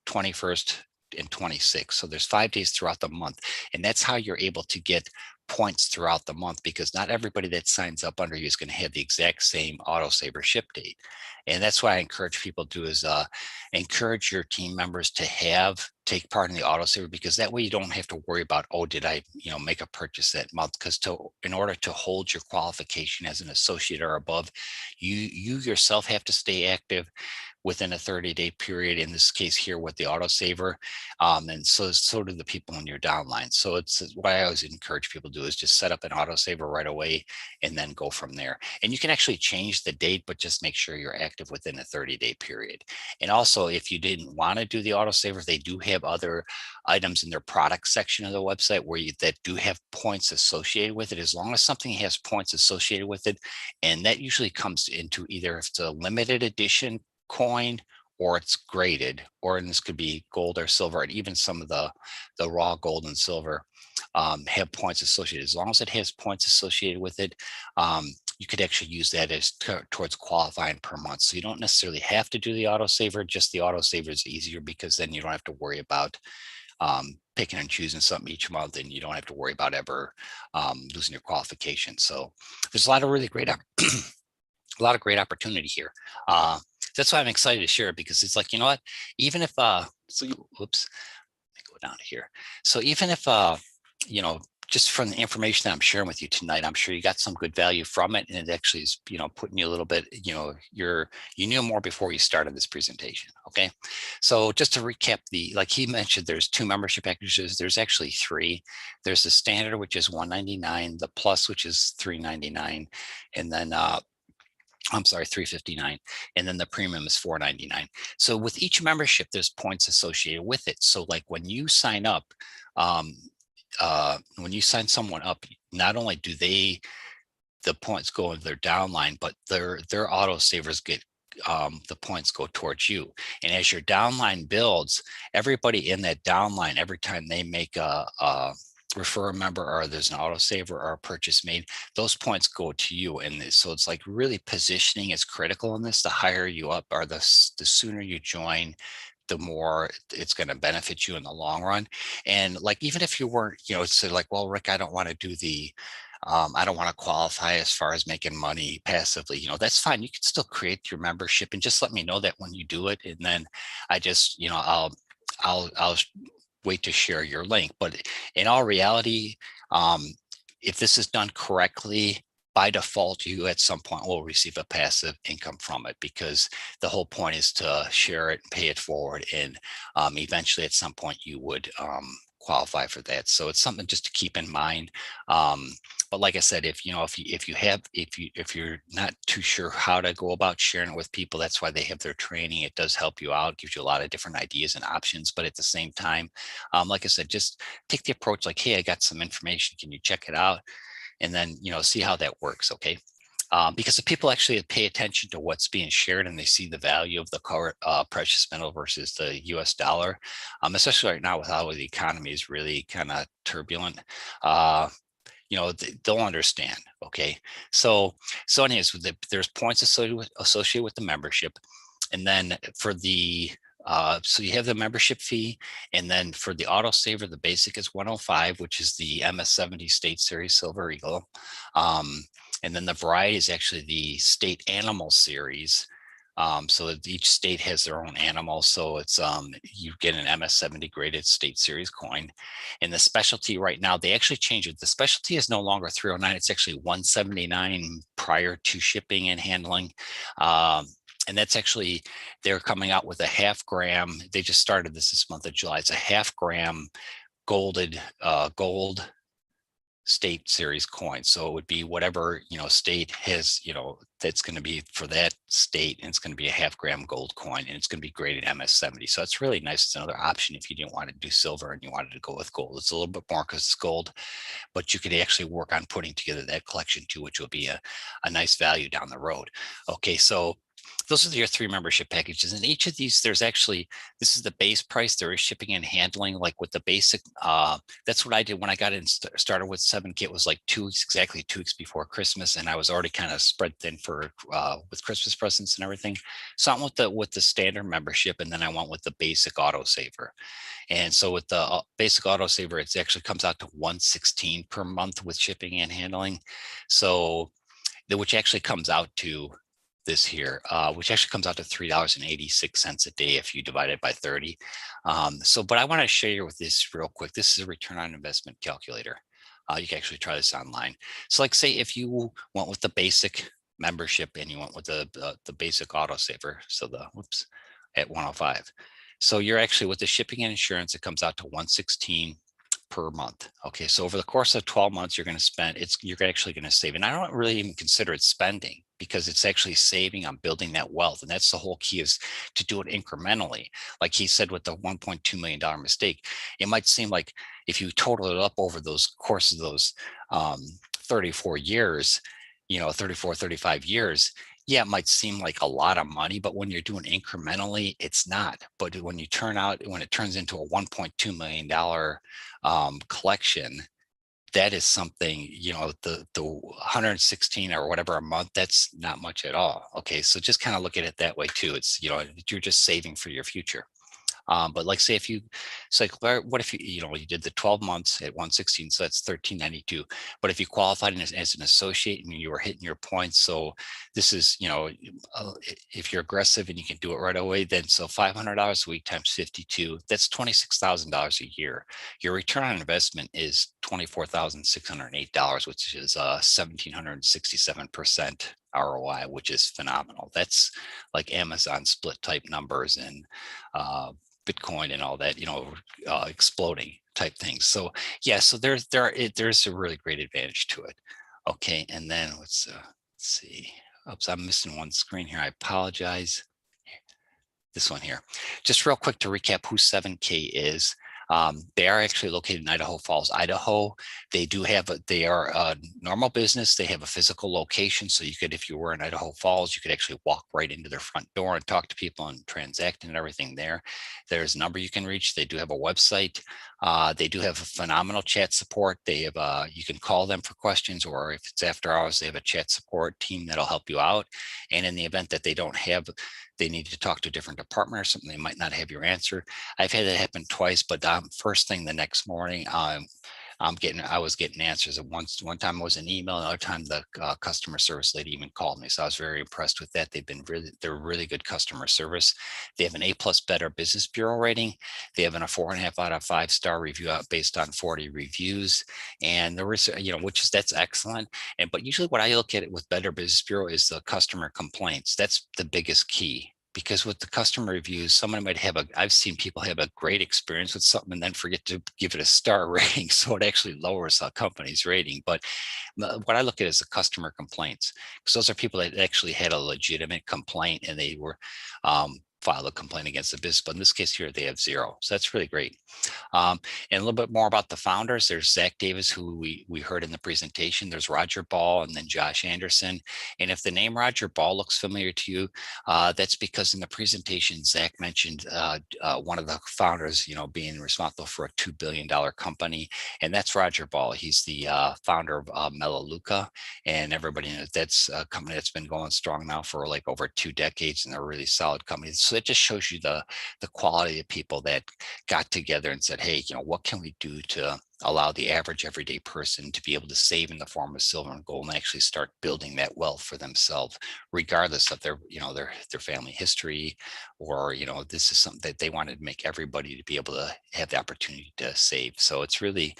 Speaker 1: 21st, and 26. So there's 5 days throughout the month. And that's how you're able to get points throughout the month, because not everybody that signs up under you is going to have the exact same autosaver ship date. And that's why I encourage people to do is encourage your team members to take part in the autosaver, because that way you don't have to worry about, oh, did I make a purchase that month? Because in order to hold your qualification as an associate or above, you yourself have to stay active within a 30-day period, in this case here with the autosaver. And so do the people in your downline. So it's what I always encourage people to do is just set up an autosaver right away and then go from there. And you can actually change the date, but just make sure you're active within a 30-day period. And also, if you didn't want to do the autosaver, they do have other items in their product section of the website that do have points associated with it, as long as something has points associated with it. And that usually comes into either if it's a limited edition coin or it's graded, or and this could be gold or silver, and even some of the raw gold and silver have points associated. As long as it has points associated with it, you could actually use that as towards qualifying per month. So you don't necessarily have to do the autosaver, just the autosaver is easier, because then you don't have to worry about picking and choosing something each month, and you don't have to worry about ever losing your qualification. So there's a lot of really great a lot of great opportunity here. That's why I'm excited to share it, because it's like, you know what, even if oops, let me go down here. So even if just from the information that I'm sharing with you tonight, I'm sure you got some good value from it, and it actually is putting you a little bit, you knew more before you started this presentation. Okay, so just to recap, like he mentioned, there's 2 membership packages. There's actually 3. There's the standard, which is $199, the plus, which is $399, and then I'm sorry, $359, and then the premium is $499. So with each membership, there's points associated with it. So like when you sign up, when you sign someone up, not only do the points go into their downline, but their autosavers get the points go towards you. And as your downline builds, everybody in that downline, every time they make a refer a member, or there's an autosaver or a purchase made, those points go to you. And so it's like really positioning is critical in this. The higher you up, or the sooner you join, the more it's going to benefit you in the long run. And like, even if you weren't, it's like, well, Rick, I don't want to do I don't want to qualify as far as making money passively, that's fine. You can still create your membership, and just let me know that when you do it. And then I just, I'll wait to share your link. But in all reality, if this is done correctly, by default, you at some point will receive a passive income from it, because the whole point is to share it and pay it forward. And eventually at some point you would qualify for that. So it's something just to keep in mind. But like I said, if you're not too sure how to go about sharing it with people, that's why they have their training. It does help you out, gives you a lot of different ideas and options. But at the same time, like I said, just take the approach like, hey, I got some information. Can you check it out? And then, see how that works. Okay. Because if people actually pay attention to what's being shared, and they see the value of the current precious metal versus the US dollar, especially right now with how the economy is really kind of turbulent, they'll understand. Okay. So anyways, there's points associated with the membership. And then for the so you have the membership fee, and then for the autosaver, the basic is 105, which is the MS70 State Series Silver Eagle. And then the variety is actually the State Animal Series. So each state has their own animal. So it's you get an MS70 graded State Series coin. And the specialty right now, they actually changed it. The specialty is no longer 309. It's actually 179 prior to shipping and handling. And that's actually, they're coming out with a 0.5 gram. They just started this month of July. It's a 0.5 gram gold State Series coin. So it would be whatever, state has, that's going to be for that state. And it's going to be a 0.5 gram gold coin, and it's going to be graded MS70. So it's really nice. It's another option if you didn't want to do silver and you wanted to go with gold. It's a little bit more because it's gold, but you could actually work on putting together that collection too, which will be a nice value down the road. Okay. So those are your 3 membership packages. And each of these, there's actually, this is the base price. There is shipping and handling, like with the basic. That's what I did when I got in, started with 7K. It was like 2 weeks, exactly 2 weeks before Christmas. And I was already kind of spread thin for with Christmas presents and everything. So I went with the standard membership, and then I went with the basic autosaver. And so with the basic autosaver, it actually comes out to 116 per month with shipping and handling. So which actually comes out to this here, which actually comes out to $3.86 a day if you divide it by 30. But I want to share with this real quick. This is a return on investment calculator. You can actually try this online. So like say if you went with the basic membership and you went with the basic autosaver, so the at 105. So you're actually with the shipping and insurance, it comes out to 116 per month. Okay, so over the course of 12 months, you're going to spend, you're actually going to save. And I don't really even consider it spending, because it's actually saving on building that wealth. And that's the whole key, is to do it incrementally. Like he said, with the $1.2 million mistake, it might seem like if you total it up over those course of those 34 years, 34, 35 years, yeah, it might seem like a lot of money, but when you're doing incrementally, it's not. But when it turns into a $1.2 million collection, that is something, the 116 or whatever a month, that's not much at all. Okay, so just kind of look at it that way too. It's, you're just saving for your future. But like say if you, it's like, what if you did the 12 months at 116, so that's 1392. But if you qualified as an associate and you were hitting your points, so this is, if you're aggressive and you can do it right away, then so $500 a week times 52, that's $26,000 a year. Your return on investment is $24,608, which is 1,767% ROI, which is phenomenal. That's like Amazon split type numbers, and Bitcoin and all that, exploding type things. So yeah, so there's a really great advantage to it. Okay, and then let's see. Oops, I'm missing one screen here. I apologize. This one here. Just real quick to recap who 7K is. They are actually located in Idaho Falls, Idaho. They are a normal business. They have a physical location. So you could, if you were in Idaho Falls, you could actually walk right into their front door and talk to people and transact and everything there. There's a number you can reach. They do have a website. They do have a phenomenal chat support. They have, you can call them for questions, or if it's after hours, they have a chat support team that'll help you out. And in the event that they need to talk to a different department or something, they might not have your answer. I've had that happen twice, but first thing the next morning, I was getting answers. One time it was an email, another time the customer service lady even called me. So I was very impressed with that. They're really good customer service. They have an A+ Better Business Bureau rating. They have a 4.5 out of 5 star review out based on 40 reviews, and that's excellent. But usually what I look at it with Better Business Bureau is the customer complaints. That's the biggest key. Because with the customer reviews, someone might I've seen people have a great experience with something and then forget to give it a star rating. So it actually lowers a company's rating. But what I look at is the customer complaints, because those are people that actually had a legitimate complaint and they were filed a complaint against the business. But in this case here, they have 0. So that's really great. And a little bit more about the founders. There's Zach Davis, who we heard in the presentation. There's Roger Ball, and then Josh Anderson. And if the name Roger Ball looks familiar to you, that's because in the presentation, Zach mentioned one of the founders, being responsible for a $2 billion company. And that's Roger Ball. He's the founder of Melaleuca. And everybody knows that's a company that's been going strong now for like over 2 decades, and they're a really solid company. So it just shows you the quality of people that got together and said, hey, what can we do to allow the average everyday person to be able to save in the form of silver and gold and actually start building that wealth for themselves, regardless of their family history, or, this is something that they wanted to make everybody to be able to have the opportunity to save. So it's really,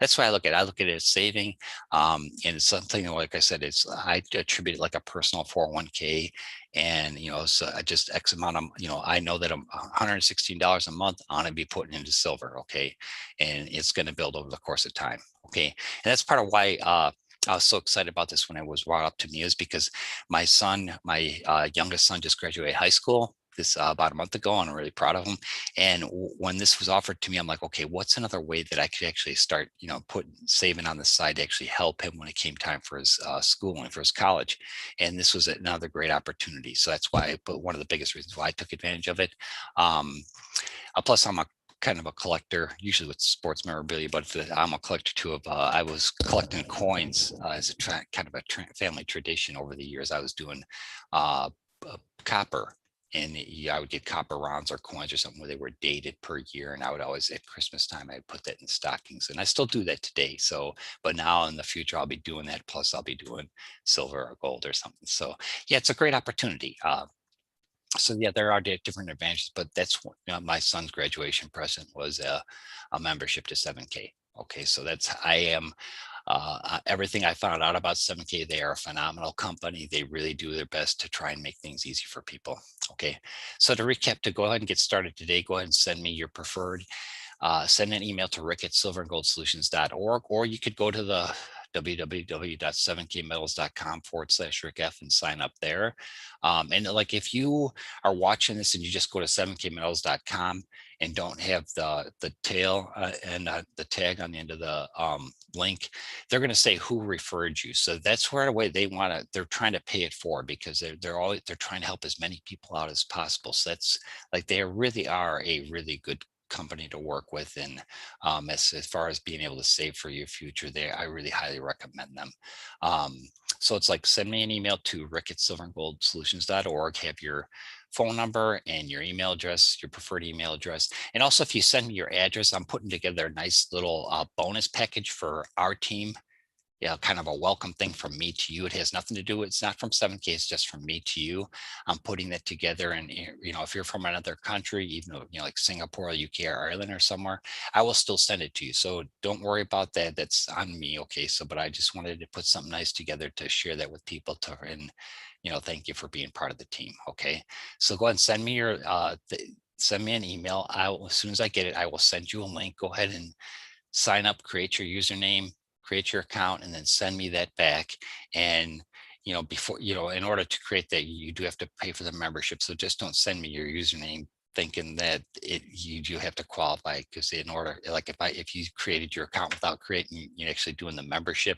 Speaker 1: that's why I look at it as saving. And it's something, like I said, I attribute it like a personal 401k. And, so I just X amount of, I know that I'm $116 a month on to be putting into silver. Okay. And it's going to build over the course of time. Okay. And that's part of why, I was so excited about this when it was brought up to me, is because my youngest son just graduated high school. this about a month ago, and I'm really proud of him. And when this was offered to me, I'm like, okay, what's another way that I could actually start, put saving on the side to actually help him when it came time for his schooling, for his college. And this was another great opportunity. So that's why, but one of the biggest reasons why I took advantage of it. Plus, I'm a kind of a collector, usually with sports memorabilia, but I'm a collector too. I was collecting coins as a kind of a family tradition over the years. I was doing copper, and I would get copper rounds or coins or something where they were dated per year, and I would always at Christmas time I'd put that in stockings, and I still do that today. So, but now in the future I'll be doing that. Plus, I'll be doing silver or gold or something. So, yeah, it's a great opportunity. So yeah, there are different advantages, but that's my son's graduation present was a membership to 7K. Okay, so that's I am everything I found out about 7K. They are a phenomenal company. They really do their best to try and make things easy for people. Okay, so to recap, to go ahead and get started today, go ahead and send me your preferred. Send an email to rick@silverandgoldsolutions.org, or you could go to the www.7kmetals.com/rickf and sign up there. And like if you are watching this and you just go to 7kmetals.com and don't have the tail and the tag on the end of the link, they're going to say who referred you. So that's where the way they're trying to pay it forward, because they're trying to help as many people out as possible. So that's like they really are a really good company to work with, and as far as being able to save for your future, I really highly recommend them. So it's like, send me an email to rick@silverandgoldsolutions.org, have your phone number and your email address, your preferred email address. And also, if you send me your address, I'm putting together a nice little bonus package for our team. Yeah, kind of a welcome thing from me to you. It has nothing to do, it's not from 7K, it's just from me to you. I'm putting that together. And if you're from another country, even though, like Singapore, UK, or Ireland or somewhere, I will still send it to you. So don't worry about that. That's on me. Okay. So, but I just wanted to put something nice together to share that with people and thank you for being part of the team. Okay. So go ahead and send me send me an email. As soon as I get it, I will send you a link. Go ahead and sign up, create your username, create your account, and then send me that back. And before, in order to create that, you do have to pay for the membership. So just don't send me your username thinking that you do have to qualify, because in order, like if you created your account without creating, you actually doing the membership,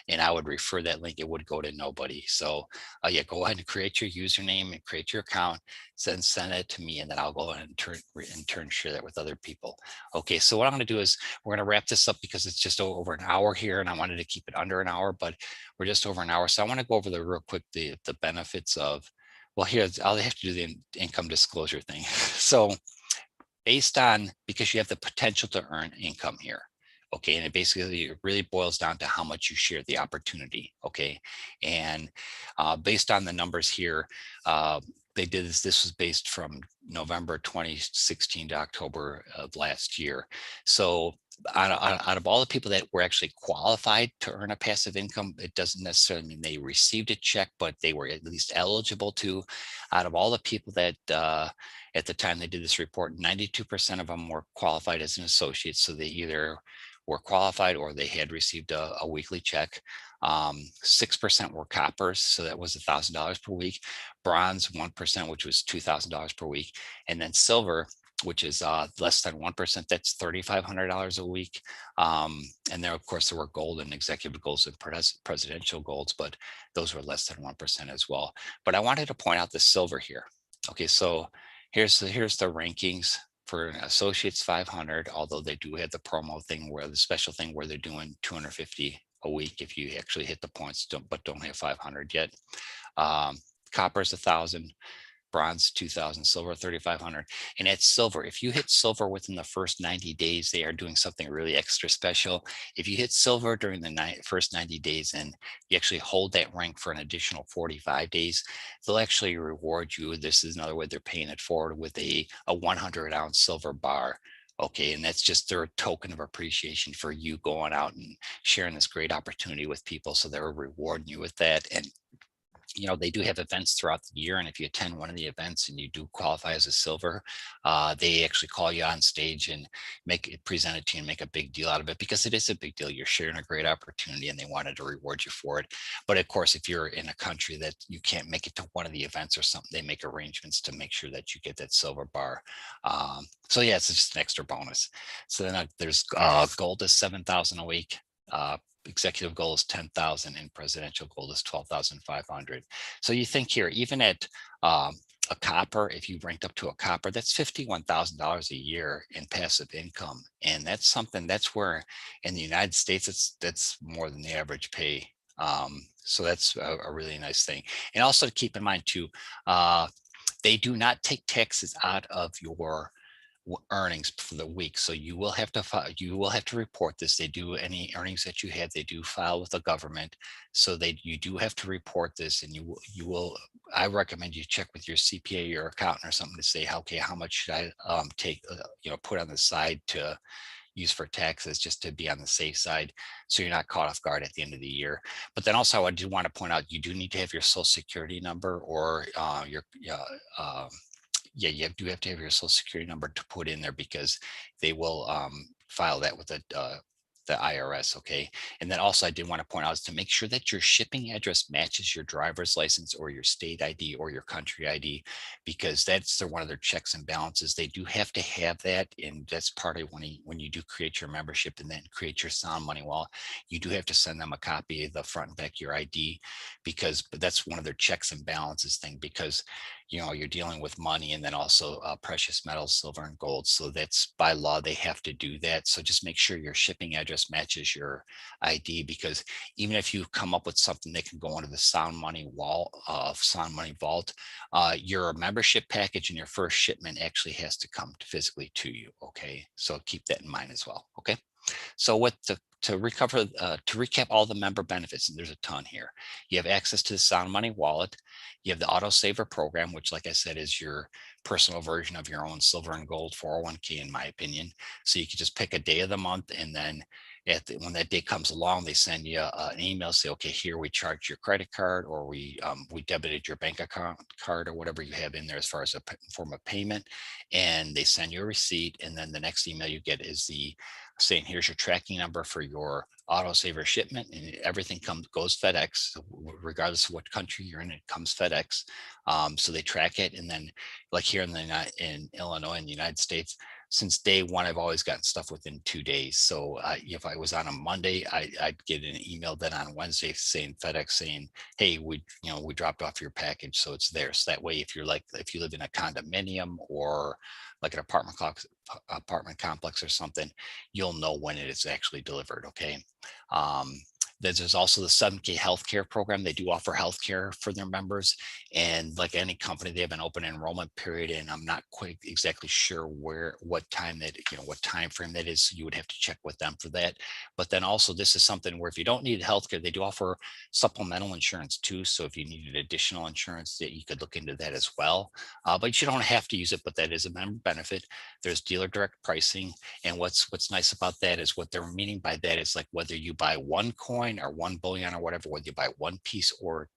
Speaker 1: and I would refer that link, it would go to nobody. So yeah, go ahead and create your username and create your account, send it to me, and then I'll go ahead and in turn share that with other people. Okay, so what I'm going to do is we're going to wrap this up, because it's just over an hour here, and I wanted to keep it under an hour, but we're just over an hour. So I want to go over real quick the benefits of, well, here I'll have to do the income disclosure thing. So because you have the potential to earn income here. Okay, and it really boils down to how much you share the opportunity. Okay, and based on the numbers here, they did this. This was based from November 2016 to October of last year. So out of all the people that were actually qualified to earn a passive income, it doesn't necessarily mean they received a check, but they were at least eligible to. Out of all the people that at the time they did this report, 92% of them were qualified as an associate. So they either were qualified or they had received a weekly check. 6% were coppers, so that was $1,000 per week. Bronze, 1%, which was $2,000 per week. And then silver, which is less than 1%, that's $3,500 a week. And there, of course, there were gold and executive golds and presidential golds, but those were less than 1% as well. But I wanted to point out the silver here. Okay, so here's the rankings for an associates 500, although they do have the promo thing, where the special thing where they're doing 250 a week if you actually hit the points, but don't have 500 yet. Copper's 1,000, bronze 2,000, silver 3,500. And at silver, if you hit silver within the first 90 days, they are doing something really extra special. If you hit silver during the first 90 days and you actually hold that rank for an additional 45 days, they'll actually reward you. This is another way they're paying it forward, with a 100-ounce silver bar. Okay, and that's just their token of appreciation for you going out and sharing this great opportunity with people. So they're rewarding you with that. And they do have events throughout the year. And if you attend one of the events and you do qualify as a silver, they actually call you on stage and present it to you and make a big deal out of it, because it is a big deal. You're sharing a great opportunity and they wanted to reward you for it. But of course, if you're in a country that you can't make it to one of the events or something, they make arrangements to make sure that you get that silver bar. So yeah, it's just an extra bonus. So then there's gold is 7,000 a week. Executive goal is 10,000 and presidential goal is 12,500. So you think here, even at a copper, if you ranked up to a copper, that's $51,000 a year in passive income. And that's something that's where in the United States, that's more than the average pay. So that's a really nice thing. And also to keep in mind too, they do not take taxes out of your earnings for the week. So you will have to report this. They do any earnings that you have, they do file with the government. So you do have to report this, and you will, I recommend you check with your CPA or accountant or something to say, okay, how much should I take, put on the side to use for taxes, just to be on the safe side, so you're not caught off guard at the end of the year. But then also, I do want to point out, you do need to have your social security number or you do have to have your social security number to put in there, because they will file that with the IRS. Okay. And then also, I did want to point out is to make sure that your shipping address matches your driver's license or your state ID or your country ID, because that's one of their checks and balances. They do have to have that. And that's part of when you do create your membership and then create your Sound Money Wallet, you do have to send them a copy of the front and back of your ID, but that's one of their checks and balances thing, because you're dealing with money and then also precious metals, silver and gold. So that's by law, they have to do that. So just make sure your shipping address matches your ID, because even if you come up with something that can go into the Sound Money Sound Money Vault, your membership package and your first shipment actually has to come physically to you. Okay. So keep that in mind as well. Okay. So to recap all the member benefits, and there's a ton here. You have access to the Sound Money Wallet. You have the Auto Saver program, which, like I said, is your personal version of your own silver and gold 401k, in my opinion. So you can just pick a day of the month, and then when that day comes along, they send you an email, say, okay, here we charge your credit card, or we debited your bank account card, or whatever you have in there as far as a form of payment, and they send you a receipt. And then the next email you get is saying, here's your tracking number for your auto saver shipment, and everything goes FedEx, regardless of what country you're in, it comes FedEx. So they track it. And then, like here in Illinois, in the United States, since day one, I've always gotten stuff within 2 days. So if I was on a Monday, I'd get an email then on Wednesday saying FedEx saying, hey, we dropped off your package, so it's there. So that way, if you live in a condominium or like an apartment complex or something, you'll know when it is actually delivered. Okay. There's also the 7K healthcare program. They do offer healthcare for their members, and like any company, they have an open enrollment period. And I'm not quite exactly sure what time frame that is. So you would have to check with them for that. But then also, this is something where if you don't need healthcare, they do offer supplemental insurance too. So if you needed additional insurance, that you could look into that as well. But you don't have to use it, but that is a member benefit. There's dealer direct pricing. And what's nice about that is what they're meaning by that is, like, whether you buy one coin or 1 billion or whatever, whether you buy one piece or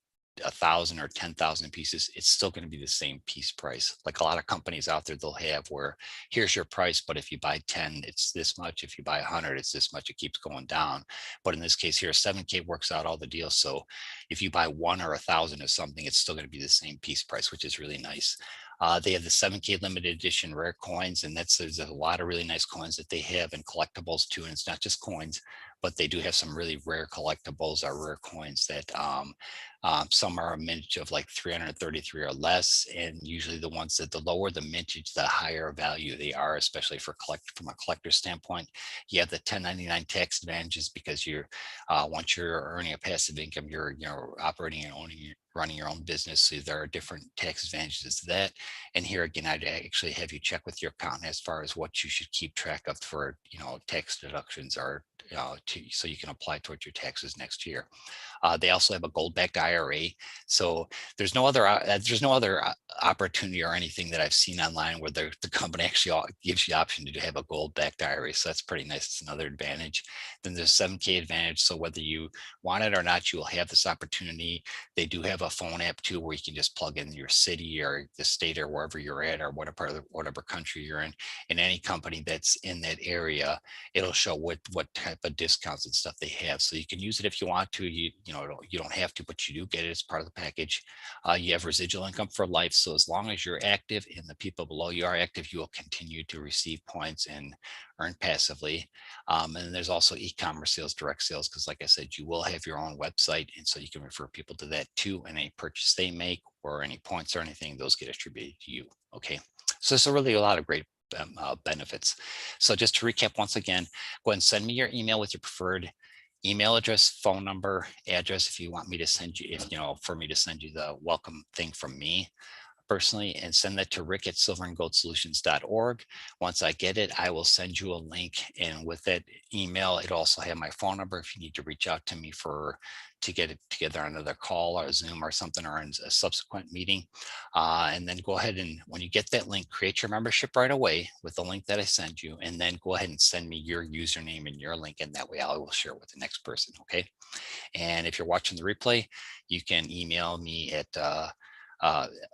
Speaker 1: 1,000 or 10,000 pieces, it's still going to be the same piece price. Like a lot of companies out there, they'll have where here's your price, but if you buy 10, it's this much. If you buy 100, it's this much. It keeps going down. But in this case here, 7K works out all the deals. So if you buy 1 or 1,000 of something, it's still going to be the same piece price, which is really nice. They have the 7K limited edition rare coins, and there's a lot of really nice coins that they have, and collectibles too. And it's not just coins, but they do have some really rare collectibles or rare coins that some are a mintage of like 333 or less. And usually the ones that the lower the mintage, the higher value they are, especially from a collector standpoint. You have the 1099 tax advantages, because once you're earning a passive income, you're operating and running your own business. So there are different tax advantages to that. And here again, I'd actually have you check with your accountant as far as what you should keep track of for tax deductions, or so you can apply towards your taxes next year. They also have a gold backed IRA IRA. So there's no other opportunity or anything that I've seen online where the company actually gives you the option to have a gold-backed IRA. So that's pretty nice. It's another advantage. Then there's 7K advantage. So whether you want it or not, you will have this opportunity. They do have a phone app too, where you can just plug in your city or the state or wherever you're at, or whatever country you're in any company that's in that area. It'll show what type of discounts and stuff they have. So you can use it if you want to. You don't have to, but you do get it as part of the package. You have residual income for life. So as long as you're active and the people below you are active, you will continue to receive points and earn passively. And there's also e-commerce sales, direct sales, because like I said, you will have your own website. And so you can refer people to that too. And any purchase they make or any points or anything, those get attributed to you. Okay. So it's really a lot of great benefits. So just to recap once again, go ahead and send me your email with your preferred email address, phone number, address, if you want me to send you, for me to send you the welcome thing from me personally, and send that to rick@silverandgoldsolutions.org. Once I get it, I will send you a link. And with that email, it also have my phone number if you need to reach out to me to get it together on another call or Zoom or something, or in a subsequent meeting. And then go ahead and when you get that link, create your membership right away with the link that I send you, and then go ahead and send me your username and your link. And that way I will share it with the next person. Okay. And if you're watching the replay, you can email me at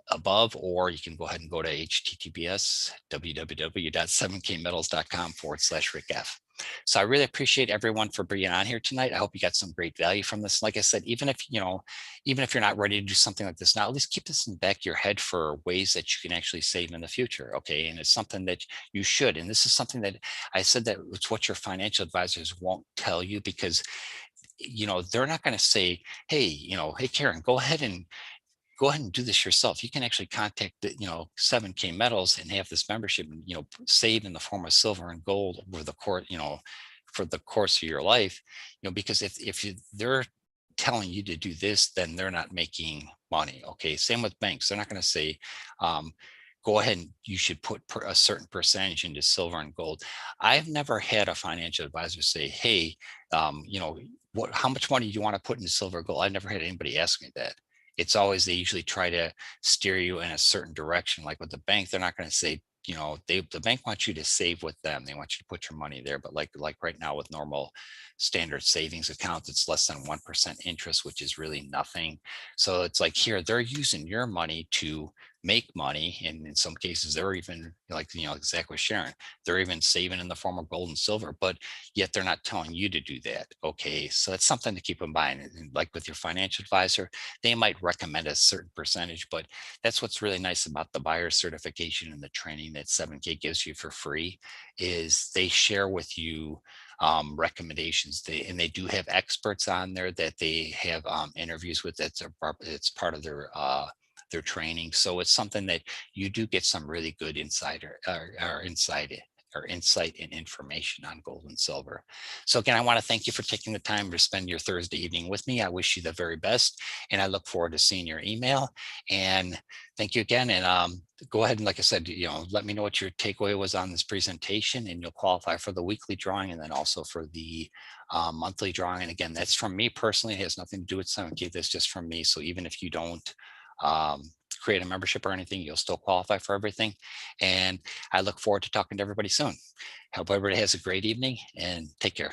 Speaker 1: above, or you can go ahead and go to https www.7kmetals.com/rickf. So I really appreciate everyone for being on here tonight. I hope you got some great value from this. Like I said, even if you're not ready to do something like this now, at least keep this in the back of your head for ways that you can actually save in the future. Okay. And it's something that you should. And this is something that I said that it's what your financial advisors won't tell you, because they're not going to say, hey, hey, Karen, go ahead and do this yourself. You can actually contact the 7K Metals and have this membership and save in the form of silver and gold over the course for the course of your life. Because if they're telling you to do this, then they're not making money. Okay, same with banks. They're not going to say go ahead and you should put a certain percentage into silver and gold. I've never had a financial advisor say, hey, how much money do you want to put into silver or gold? I've never had anybody ask me that. It's always, they usually try to steer you in a certain direction. Like with the bank, they're not going to say, the bank wants you to save with them. They want you to put your money there. But like right now with normal standard savings accounts, it's less than 1% interest, which is really nothing. So it's like here, they're using your money to make money. And in some cases, they're even exactly Sharon, they're even saving in the form of gold and silver, but yet they're not telling you to do that. Okay. So that's something to keep in mind. And like with your financial advisor, they might recommend a certain percentage, but that's what's really nice about the buyer certification and the training that 7K gives you for free, is they share with you recommendations. They do have experts on there that they have interviews with. It's part of their training. So it's something that you do get some really good insight and information on gold and silver. So again, I want to thank you for taking the time to spend your Thursday evening with me. I wish you the very best, and I look forward to seeing your email. And thank you again. And go ahead and, like I said, let me know what your takeaway was on this presentation, and you'll qualify for the weekly drawing and then also for the monthly drawing. And again, that's from me personally. It has nothing to do with 7K. That's just from me. So even if you don't create a membership or anything, you'll still qualify for everything. And I look forward to talking to everybody soon. Hope everybody has a great evening, and take care.